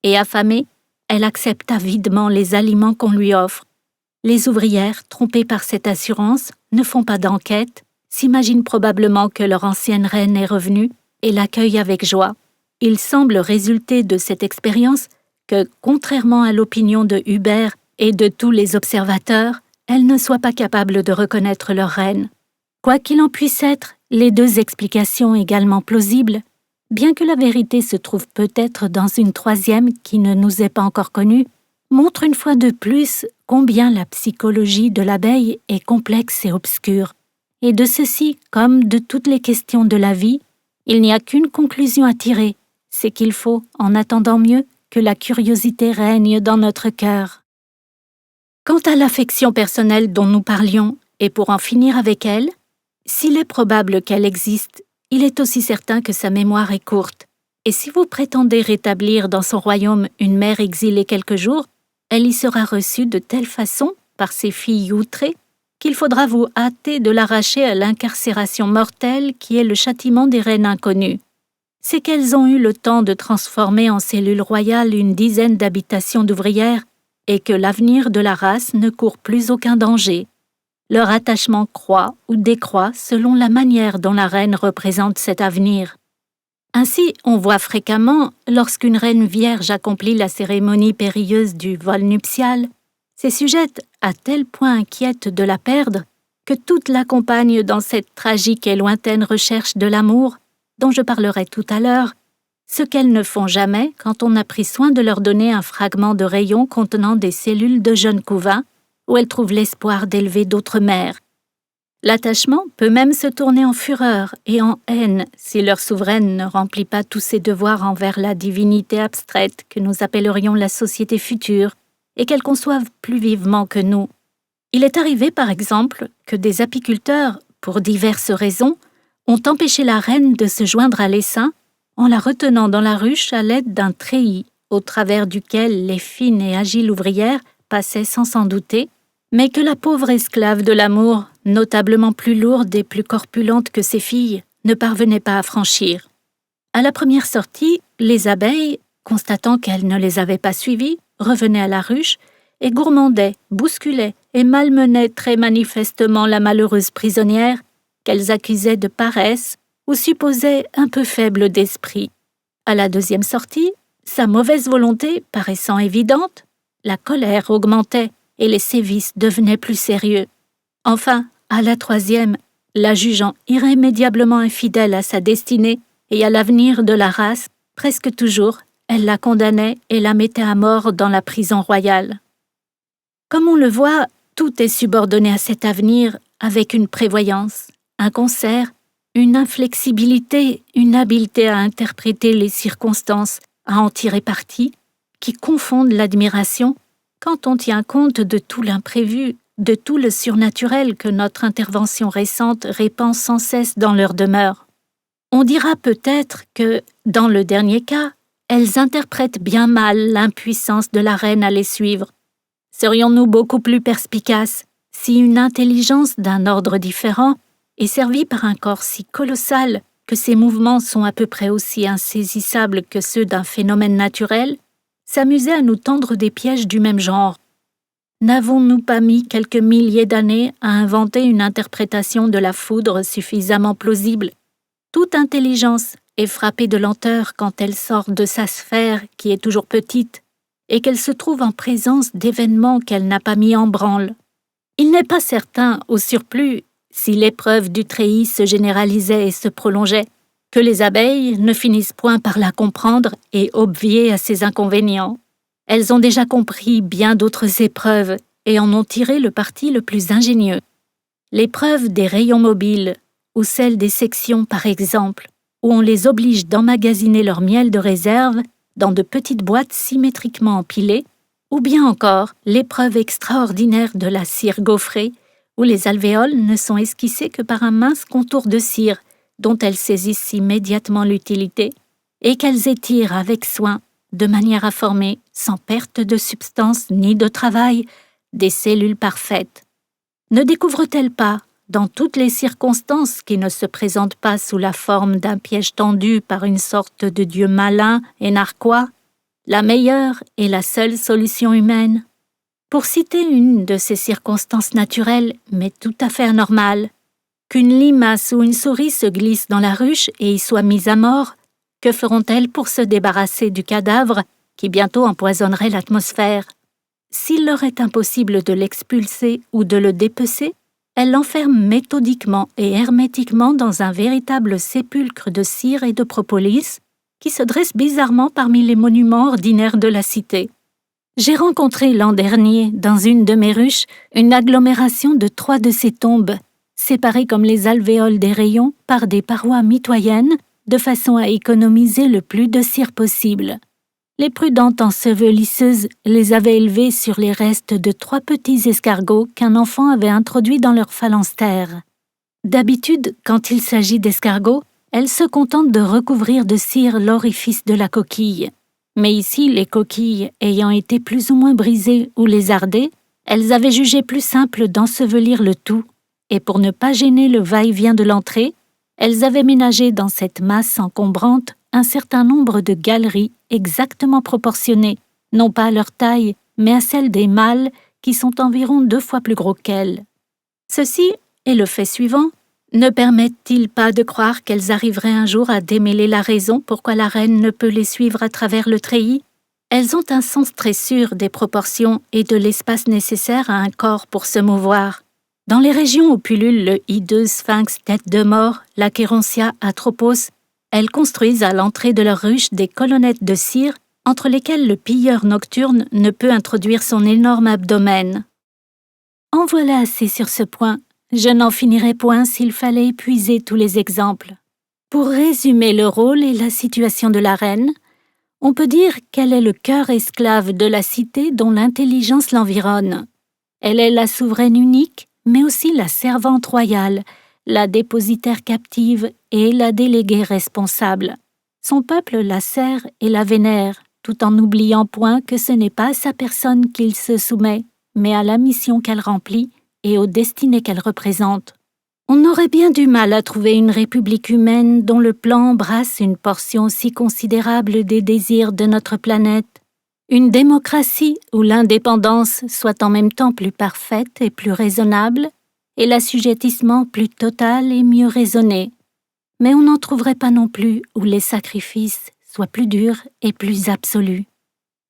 et affamée, elle accepte avidement les aliments qu'on lui offre. Les ouvrières, trompées par cette assurance, ne font pas d'enquête, s'imaginent probablement que leur ancienne reine est revenue et l'accueillent avec joie. Il semble résulter de cette expérience que, contrairement à l'opinion de Hubert et de tous les observateurs, elles ne soient pas capables de reconnaître leur reine. Quoi qu'il en puisse être, les deux explications également plausibles, bien que la vérité se trouve peut-être dans une troisième qui ne nous est pas encore connue, montrent une fois de plus combien la psychologie de l'abeille est complexe et obscure. Et de ceci, comme de toutes les questions de la vie, il n'y a qu'une conclusion à tirer, c'est qu'il faut, en attendant mieux, que la curiosité règne dans notre cœur. Quant à l'affection personnelle dont nous parlions, et pour en finir avec elle, s'il est probable qu'elle existe, il est aussi certain que sa mémoire est courte, et si vous prétendez rétablir dans son royaume une mère exilée quelques jours, elle y sera reçue de telle façon, par ses filles outrées, qu'il faudra vous hâter de l'arracher à l'incarcération mortelle qui est le châtiment des reines inconnues. C'est qu'elles ont eu le temps de transformer en cellule royale une dizaine d'habitations d'ouvrières et que l'avenir de la race ne court plus aucun danger. Leur attachement croît ou décroît selon la manière dont la reine représente cet avenir. Ainsi, on voit fréquemment, lorsqu'une reine vierge accomplit la cérémonie périlleuse du vol nuptial, c'est sujette à tel point inquiète de la perdre que toute l'accompagne dans cette tragique et lointaine recherche de l'amour, dont je parlerai tout à l'heure, ce qu'elles ne font jamais quand on a pris soin de leur donner un fragment de rayon contenant des cellules de jeunes couvains où elles trouvent l'espoir d'élever d'autres mères. L'attachement peut même se tourner en fureur et en haine si leur souveraine ne remplit pas tous ses devoirs envers la divinité abstraite que nous appellerions la société future et qu'elle conçoive plus vivement que nous. Il est arrivé, par exemple, que des apiculteurs, pour diverses raisons, ont empêché la reine de se joindre à l'essaim en la retenant dans la ruche à l'aide d'un treillis au travers duquel les fines et agiles ouvrières passaient sans s'en douter, mais que la pauvre esclave de l'amour, notablement plus lourde et plus corpulente que ses filles, ne parvenait pas à franchir. À la première sortie, les abeilles, constatant qu'elle ne les avait pas suivies, revenaient à la ruche et gourmandaient, bousculaient et malmenaient très manifestement la malheureuse prisonnière qu'elles accusaient de paresse ou supposaient un peu faible d'esprit. À la deuxième sortie, sa mauvaise volonté paraissant évidente, la colère augmentait et les sévices devenaient plus sérieux. Enfin, à la troisième, la jugeant irrémédiablement infidèle à sa destinée et à l'avenir de la race, presque toujours, elle la condamnait et la mettait à mort dans la prison royale. Comme on le voit, tout est subordonné à cet avenir avec une prévoyance, un concert, une inflexibilité, une habileté à interpréter les circonstances, à en tirer parti, qui confondent l'admiration quand on tient compte de tout l'imprévu, de tout le surnaturel que notre intervention récente répand sans cesse dans leur demeure. On dira peut-être que, dans le dernier cas, elles interprètent bien mal l'impuissance de la reine à les suivre. Serions-nous beaucoup plus perspicaces si une intelligence d'un ordre différent est servie par un corps si colossal que ses mouvements sont à peu près aussi insaisissables que ceux d'un phénomène naturel, s'amusait à nous tendre des pièges du même genre? N'avons-nous pas mis quelques milliers d'années à inventer une interprétation de la foudre suffisamment plausible? Toute intelligence est frappée de lenteur quand elle sort de sa sphère qui est toujours petite et qu'elle se trouve en présence d'événements qu'elle n'a pas mis en branle. Il n'est pas certain, au surplus, si l'épreuve du treillis se généralisait et se prolongeait, que les abeilles ne finissent point par la comprendre et obvier à ses inconvénients. Elles ont déjà compris bien d'autres épreuves et en ont tiré le parti le plus ingénieux. L'épreuve des rayons mobiles, ou celle des sections par exemple, où on les oblige d'emmagasiner leur miel de réserve dans de petites boîtes symétriquement empilées, ou bien encore l'épreuve extraordinaire de la cire gaufrée, où les alvéoles ne sont esquissées que par un mince contour de cire dont elles saisissent immédiatement l'utilité, et qu'elles étirent avec soin, de manière à former, sans perte de substance ni de travail, des cellules parfaites. Ne découvrent-elles pas, dans toutes les circonstances qui ne se présentent pas sous la forme d'un piège tendu par une sorte de dieu malin et narquois, la meilleure et la seule solution humaine? Pour citer une de ces circonstances naturelles, mais tout à fait anormales, qu'une limace ou une souris se glisse dans la ruche et y soit mise à mort, que feront-elles pour se débarrasser du cadavre qui bientôt empoisonnerait l'atmosphère? S'il leur est impossible de l'expulser ou de le dépecer, elles l'enferment méthodiquement et hermétiquement dans un véritable sépulcre de cire et de propolis qui se dresse bizarrement parmi les monuments ordinaires de la cité. J'ai rencontré l'an dernier, dans une de mes ruches, une agglomération de 3 de ces tombes, séparées comme les alvéoles des rayons par des parois mitoyennes, de façon à économiser le plus de cire possible. Les prudentes ensevelisseuses les avaient élevées sur les restes de 3 petits escargots qu'un enfant avait introduits dans leur phalanstère. D'habitude, quand il s'agit d'escargots, elles se contentent de recouvrir de cire l'orifice de la coquille. Mais ici, les coquilles ayant été plus ou moins brisées ou lézardées, elles avaient jugé plus simple d'ensevelir le tout, et pour ne pas gêner le va-et-vient de l'entrée, elles avaient ménagé dans cette masse encombrante un certain nombre de galeries exactement proportionnées, non pas à leur taille, mais à celle des mâles qui sont environ 2 fois plus gros qu'elles. Ceci, et le fait suivant, ne permettent-ils pas de croire qu'elles arriveraient un jour à démêler la raison pourquoi la reine ne peut les suivre à travers le treillis? Elles ont un sens très sûr des proportions et de l'espace nécessaire à un corps pour se mouvoir. Dans les régions où pullule le hideux sphinx tête de mort, l'Acherontia atropos, elles construisent à l'entrée de leur ruche des colonnettes de cire entre lesquelles le pilleur nocturne ne peut introduire son énorme abdomen. En voilà assez sur ce point. Je n'en finirais point s'il fallait épuiser tous les exemples. Pour résumer le rôle et la situation de la reine, on peut dire qu'elle est le cœur esclave de la cité dont l'intelligence l'environne. Elle est la souveraine unique, mais aussi la servante royale, la dépositaire captive et la déléguée responsable. Son peuple la sert et la vénère, tout en n'oubliant point que ce n'est pas à sa personne qu'il se soumet, mais à la mission qu'elle remplit et aux destinées qu'elle représente. On aurait bien du mal à trouver une république humaine dont le plan embrasse une portion si considérable des désirs de notre planète. Une démocratie où l'indépendance soit en même temps plus parfaite et plus raisonnable, et l'assujettissement plus total et mieux raisonné. Mais on n'en trouverait pas non plus où les sacrifices soient plus durs et plus absolus.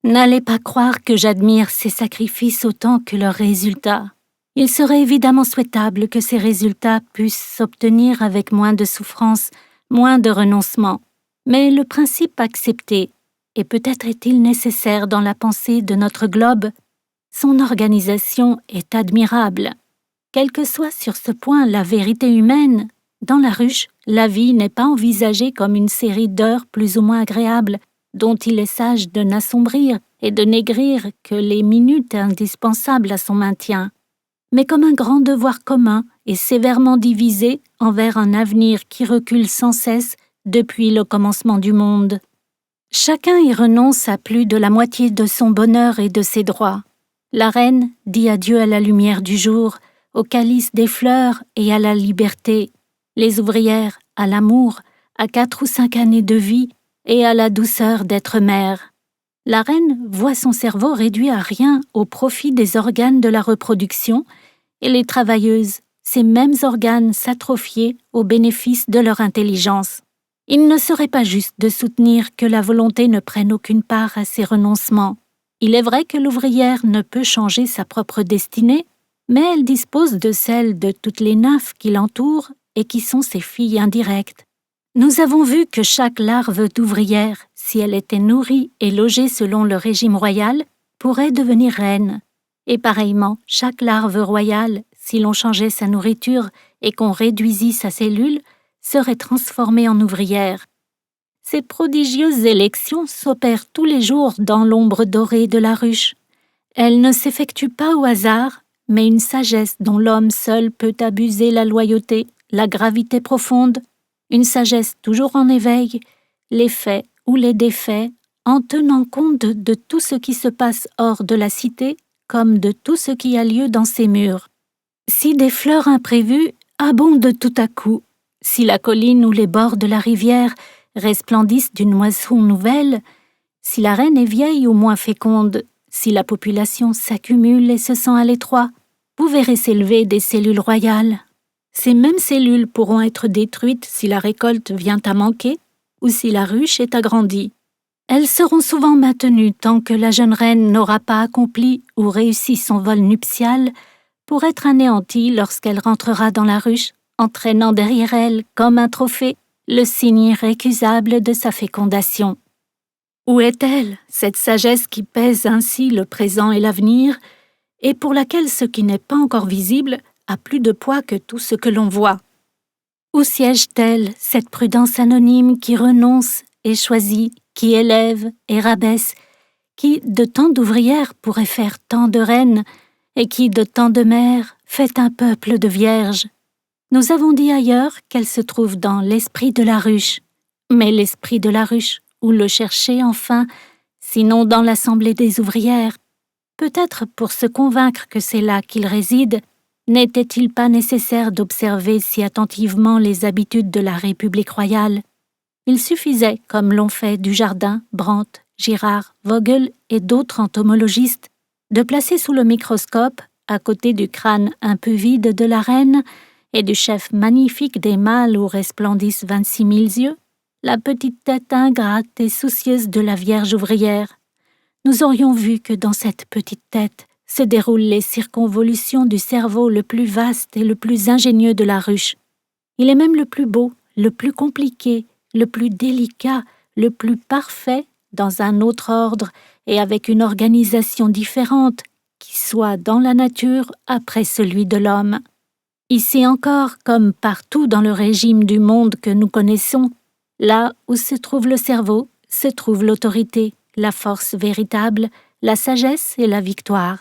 N'allez pas croire que j'admire ces sacrifices autant que leurs résultats. Il serait évidemment souhaitable que ces résultats puissent s'obtenir avec moins de souffrance, moins de renoncement. Mais le principe accepté, et peut-être est-il nécessaire dans la pensée de notre globe, son organisation est admirable. Quelle que soit sur ce point la vérité humaine, dans la ruche, la vie n'est pas envisagée comme une série d'heures plus ou moins agréables, dont il est sage de n'assombrir et de n'aigrir que les minutes indispensables à son maintien, mais comme un grand devoir commun et sévèrement divisé envers un avenir qui recule sans cesse depuis le commencement du monde. Chacun y renonce à plus de la moitié de son bonheur et de ses droits. La reine dit adieu à la lumière du jour, au calice des fleurs et à la liberté, les ouvrières à l'amour, à 4 ou 5 années de vie et à la douceur d'être mère. La reine voit son cerveau réduit à rien au profit des organes de la reproduction et les travailleuses, ces mêmes organes s'atrophier au bénéfice de leur intelligence. Il ne serait pas juste de soutenir que la volonté ne prenne aucune part à ces renoncements. Il est vrai que l'ouvrière ne peut changer sa propre destinée, mais elle dispose de celle de toutes les nymphes qui l'entourent et qui sont ses filles indirectes. Nous avons vu que chaque larve d'ouvrière, si elle était nourrie et logée selon le régime royal, pourrait devenir reine. Et pareillement, chaque larve royale, si l'on changeait sa nourriture et qu'on réduisit sa cellule, serait transformée en ouvrière. Ces prodigieuses élections s'opèrent tous les jours dans l'ombre dorée de la ruche. Elles ne s'effectuent pas au hasard, mais une sagesse dont l'homme seul peut abuser la loyauté, la gravité profonde, une sagesse toujours en éveil, les faits ou les défaits, en tenant compte de tout ce qui se passe hors de la cité, comme de tout ce qui a lieu dans ses murs. Si des fleurs imprévues abondent tout à coup, si la colline ou les bords de la rivière resplendissent d'une moisson nouvelle, si la reine est vieille ou moins féconde, si la population s'accumule et se sent à l'étroit, vous verrez s'élever des cellules royales. Ces mêmes cellules pourront être détruites si la récolte vient à manquer ou si la ruche est agrandie. Elles seront souvent maintenues tant que la jeune reine n'aura pas accompli ou réussi son vol nuptial pour être anéantie lorsqu'elle rentrera dans la ruche, entraînant derrière elle, comme un trophée, le signe irrécusable de sa fécondation. Où est-elle, cette sagesse qui pèse ainsi le présent et l'avenir, et pour laquelle ce qui n'est pas encore visible a plus de poids que tout ce que l'on voit? Où siège-t-elle, cette prudence anonyme qui renonce et choisit, qui élève et rabaisse, qui, de tant d'ouvrières, pourrait faire tant de reines, et qui, de tant de mères, fait un peuple de vierges? Nous avons dit ailleurs qu'elle se trouve dans l'esprit de la ruche. Mais l'esprit de la ruche, où le chercher enfin, sinon dans l'assemblée des ouvrières? Peut-être pour se convaincre que c'est là qu'il réside, n'était-il pas nécessaire d'observer si attentivement les habitudes de la République royale? Il suffisait, comme l'ont fait Dujardin, Brandt, Girard, Vogel et d'autres entomologistes, de placer sous le microscope, à côté du crâne un peu vide de la reine et du chef magnifique des mâles où resplendissent 26 000 yeux, la petite tête ingrate et soucieuse de la Vierge ouvrière. Nous aurions vu que dans cette petite tête se déroulent les circonvolutions du cerveau le plus vaste et le plus ingénieux de la ruche. Il est même le plus beau, le plus compliqué, le plus délicat, le plus parfait, dans un autre ordre et avec une organisation différente, qui soit dans la nature après celui de l'homme. Ici encore, comme partout dans le régime du monde que nous connaissons, là où se trouve le cerveau, se trouve l'autorité, la force véritable, la sagesse et la victoire.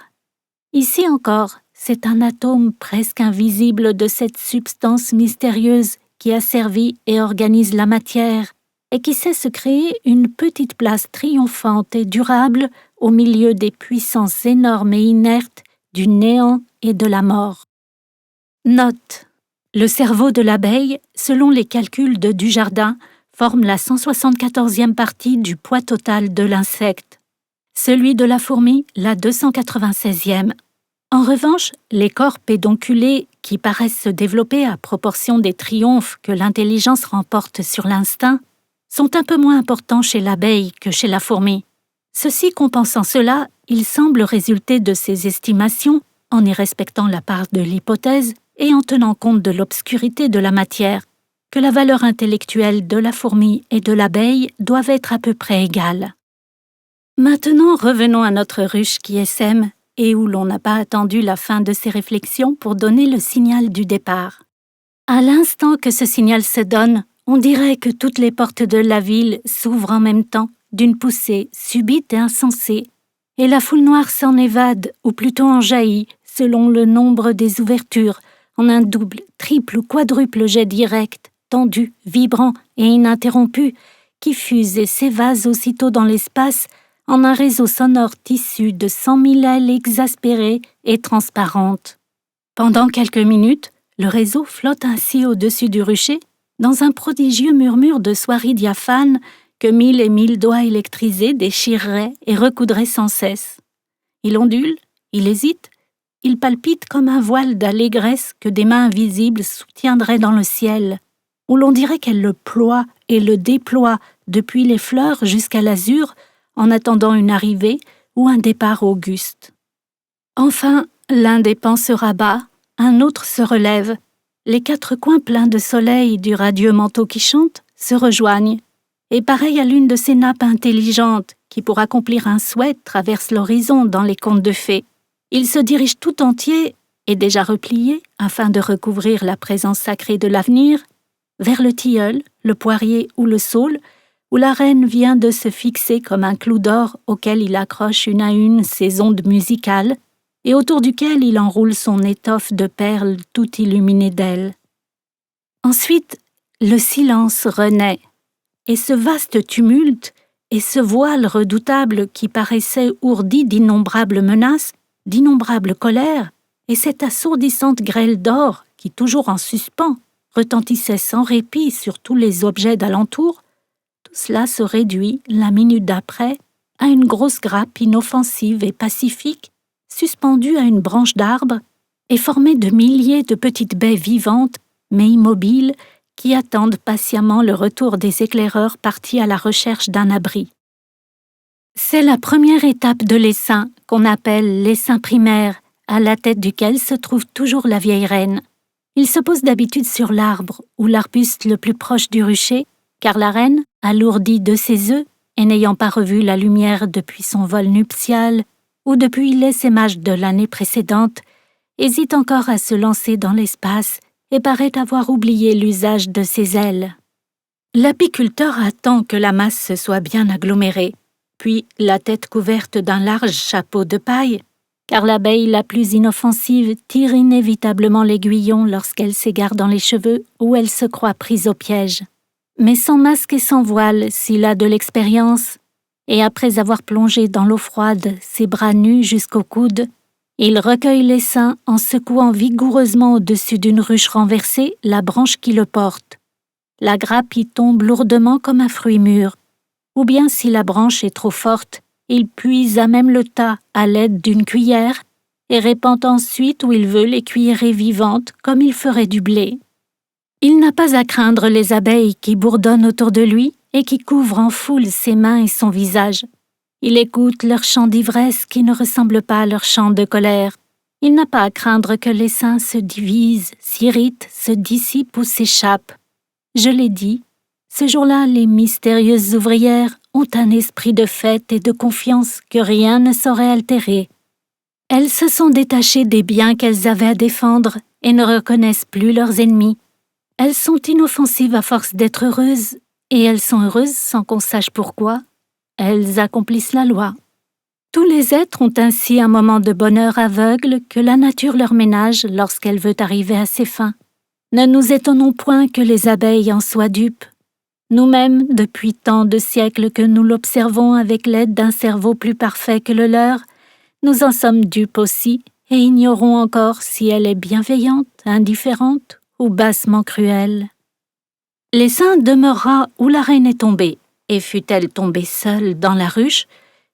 Ici encore, c'est un atome presque invisible de cette substance mystérieuse qui asservit et organise la matière et qui sait se créer une petite place triomphante et durable au milieu des puissances énormes et inertes du néant et de la mort. Note. Le cerveau de l'abeille, selon les calculs de Dujardin, forme la 174e partie du poids total de l'insecte. Celui de la fourmi, la 296e. En revanche, les corps pédonculés, qui paraissent se développer à proportion des triomphes que l'intelligence remporte sur l'instinct, sont un peu moins importants chez l'abeille que chez la fourmi. Ceci compensant cela, il semble résulter de ces estimations, en y respectant la part de l'hypothèse et en tenant compte de l'obscurité de la matière, que la valeur intellectuelle de la fourmi et de l'abeille doivent être à peu près égales. Maintenant, revenons à notre ruche qui essaime et où l'on n'a pas attendu la fin de ses réflexions pour donner le signal du départ. À l'instant que ce signal se donne, on dirait que toutes les portes de la ville s'ouvrent en même temps, d'une poussée subite et insensée, et la foule noire s'en évade, ou plutôt en jaillit, selon le nombre des ouvertures, en un double, triple ou quadruple jet direct, tendu, vibrant et ininterrompu, qui fuse et s'évase aussitôt dans l'espace en un réseau sonore tissu de 100 000 ailes exaspérées et transparentes. Pendant quelques minutes, le réseau flotte ainsi au-dessus du rucher, dans un prodigieux murmure de soieries diaphanes que 1000 et 1000 doigts électrisés déchireraient et recoudraient sans cesse. Il ondule, il hésite, il palpite comme un voile d'allégresse que des mains invisibles soutiendraient dans le ciel, où l'on dirait qu'elles le ploient et le déploient depuis les fleurs jusqu'à l'azur, en attendant une arrivée ou un départ auguste. Enfin, l'un des pans se rabat, un autre se relève. Les quatre coins pleins de soleil du radieux manteau qui chante se rejoignent, et pareil à l'une de ces nappes intelligentes qui, pour accomplir un souhait, traversent l'horizon dans les contes de fées. Il se dirige tout entier, et déjà replié, afin de recouvrir la présence sacrée de l'avenir, vers le tilleul, le poirier ou le saule, où la reine vient de se fixer comme un clou d'or auquel il accroche une à une ses ondes musicales, et autour duquel il enroule son étoffe de perles tout illuminée d'ailes. Ensuite, le silence renaît, et ce vaste tumulte, et ce voile redoutable qui paraissait ourdi d'innombrables menaces, d'innombrables colères, et cette assourdissante grêle d'or qui, toujours en suspens, retentissait sans répit sur tous les objets d'alentour, tout cela se réduit, la minute d'après, à une grosse grappe inoffensive et pacifique, suspendue à une branche d'arbre et formée de milliers de petites baies vivantes, mais immobiles, qui attendent patiemment le retour des éclaireurs partis à la recherche d'un abri. C'est la première étape de l'essaim qu'on appelle l'essaim primaire, à la tête duquel se trouve toujours la vieille reine. Il se pose d'habitude sur l'arbre ou l'arbuste le plus proche du rucher, car la reine, alourdie de ses œufs et n'ayant pas revu la lumière depuis son vol nuptial ou depuis l'essaimage de l'année précédente, hésite encore à se lancer dans l'espace et paraît avoir oublié l'usage de ses ailes. L'apiculteur attend que la masse se soit bien agglomérée, puis la tête couverte d'un large chapeau de paille, car l'abeille la plus inoffensive tire inévitablement l'aiguillon lorsqu'elle s'égare dans les cheveux ou elle se croit prise au piège. Mais sans masque et sans voile, s'il a de l'expérience, et après avoir plongé dans l'eau froide ses bras nus jusqu'au coude, il recueille l'essaim en secouant vigoureusement au-dessus d'une ruche renversée la branche qui le porte. La grappe y tombe lourdement comme un fruit mûr. Ou bien, si la branche est trop forte, il puise à même le tas à l'aide d'une cuillère et répand ensuite où il veut les cuillerées vivantes comme il ferait du blé. Il n'a pas à craindre les abeilles qui bourdonnent autour de lui et qui couvrent en foule ses mains et son visage. Il écoute leur chant d'ivresse qui ne ressemble pas à leur chant de colère. Il n'a pas à craindre que l'essaim se divise, s'irrite, se dissipe ou s'échappe. Je l'ai dit, ce jour-là, les mystérieuses ouvrières ont un esprit de fête et de confiance que rien ne saurait altérer. Elles se sont détachées des biens qu'elles avaient à défendre et ne reconnaissent plus leurs ennemis. Elles sont inoffensives à force d'être heureuses, et elles sont heureuses sans qu'on sache pourquoi. Elles accomplissent la loi. Tous les êtres ont ainsi un moment de bonheur aveugle que la nature leur ménage lorsqu'elle veut arriver à ses fins. Ne nous étonnons point que les abeilles en soient dupes. Nous-mêmes, depuis tant de siècles que nous l'observons avec l'aide d'un cerveau plus parfait que le leur, nous en sommes dupes aussi et ignorons encore si elle est bienveillante, indifférente ou bassement cruelle. L'essaim demeurera où la reine est tombée, et fût-elle tombée seule dans la ruche,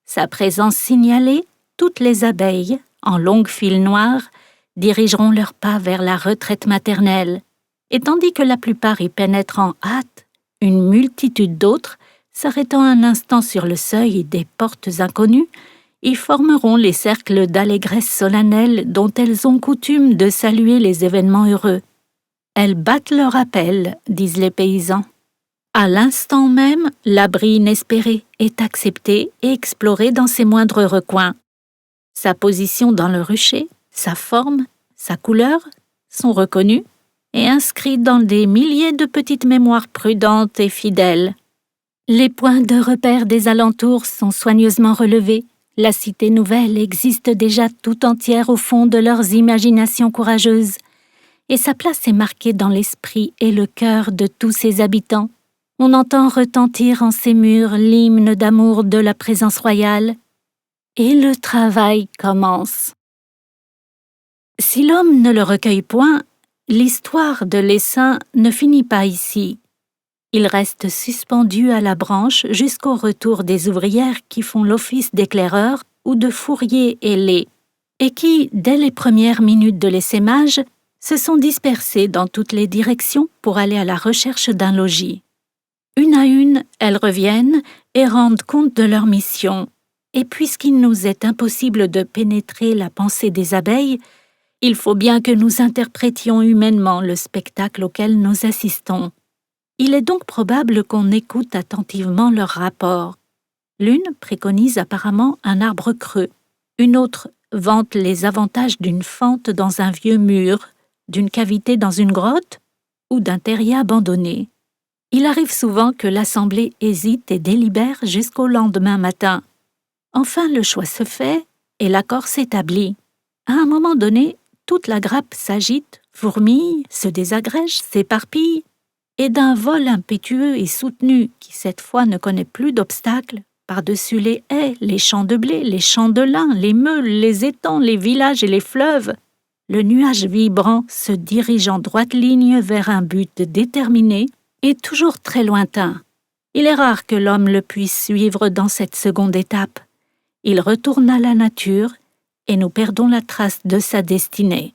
sa présence signalée, toutes les abeilles, en longues files noires, dirigeront leurs pas vers la retraite maternelle, et tandis que la plupart y pénètrent en hâte, une multitude d'autres, s'arrêtant un instant sur le seuil des portes inconnues, y formeront les cercles d'allégresse solennelle dont elles ont coutume de saluer les événements heureux. Elles battent leur appel, disent les paysans. À l'instant même, l'abri inespéré est accepté et exploré dans ses moindres recoins. Sa position dans le rucher, sa forme, sa couleur sont reconnus et inscrits dans des milliers de petites mémoires prudentes et fidèles. Les points de repère des alentours sont soigneusement relevés. La cité nouvelle existe déjà tout entière au fond de leurs imaginations courageuses, et sa place est marquée dans l'esprit et le cœur de tous ses habitants. On entend retentir en ses murs l'hymne d'amour de la présence royale, et le travail commence. Si l'homme ne le recueille point, l'histoire de l'essaim ne finit pas ici. Il reste suspendu à la branche jusqu'au retour des ouvrières qui font l'office d'éclaireurs ou de fourriers ailés, et qui, dès les premières minutes de l'essaimage, se sont dispersées dans toutes les directions pour aller à la recherche d'un logis. Une à une, elles reviennent et rendent compte de leur mission. Et puisqu'il nous est impossible de pénétrer la pensée des abeilles, il faut bien que nous interprétions humainement le spectacle auquel nous assistons. Il est donc probable qu'on écoute attentivement leurs rapports. L'une préconise apparemment un arbre creux, une autre vante les avantages d'une fente dans un vieux mur, d'une cavité dans une grotte ou d'un terrier abandonné. Il arrive souvent que l'assemblée hésite et délibère jusqu'au lendemain matin. Enfin, le choix se fait et l'accord s'établit. À un moment donné, toute la grappe s'agite, fourmille, se désagrège, s'éparpille, et d'un vol impétueux et soutenu qui cette fois ne connaît plus d'obstacles, par-dessus les haies, les champs de blé, les champs de lin, les meules, les étangs, les villages et les fleuves, le nuage vibrant se dirige en droite ligne vers un but déterminé et toujours très lointain. Il est rare que l'homme le puisse suivre dans cette seconde étape. Il retourne à la nature et nous perdons la trace de sa destinée.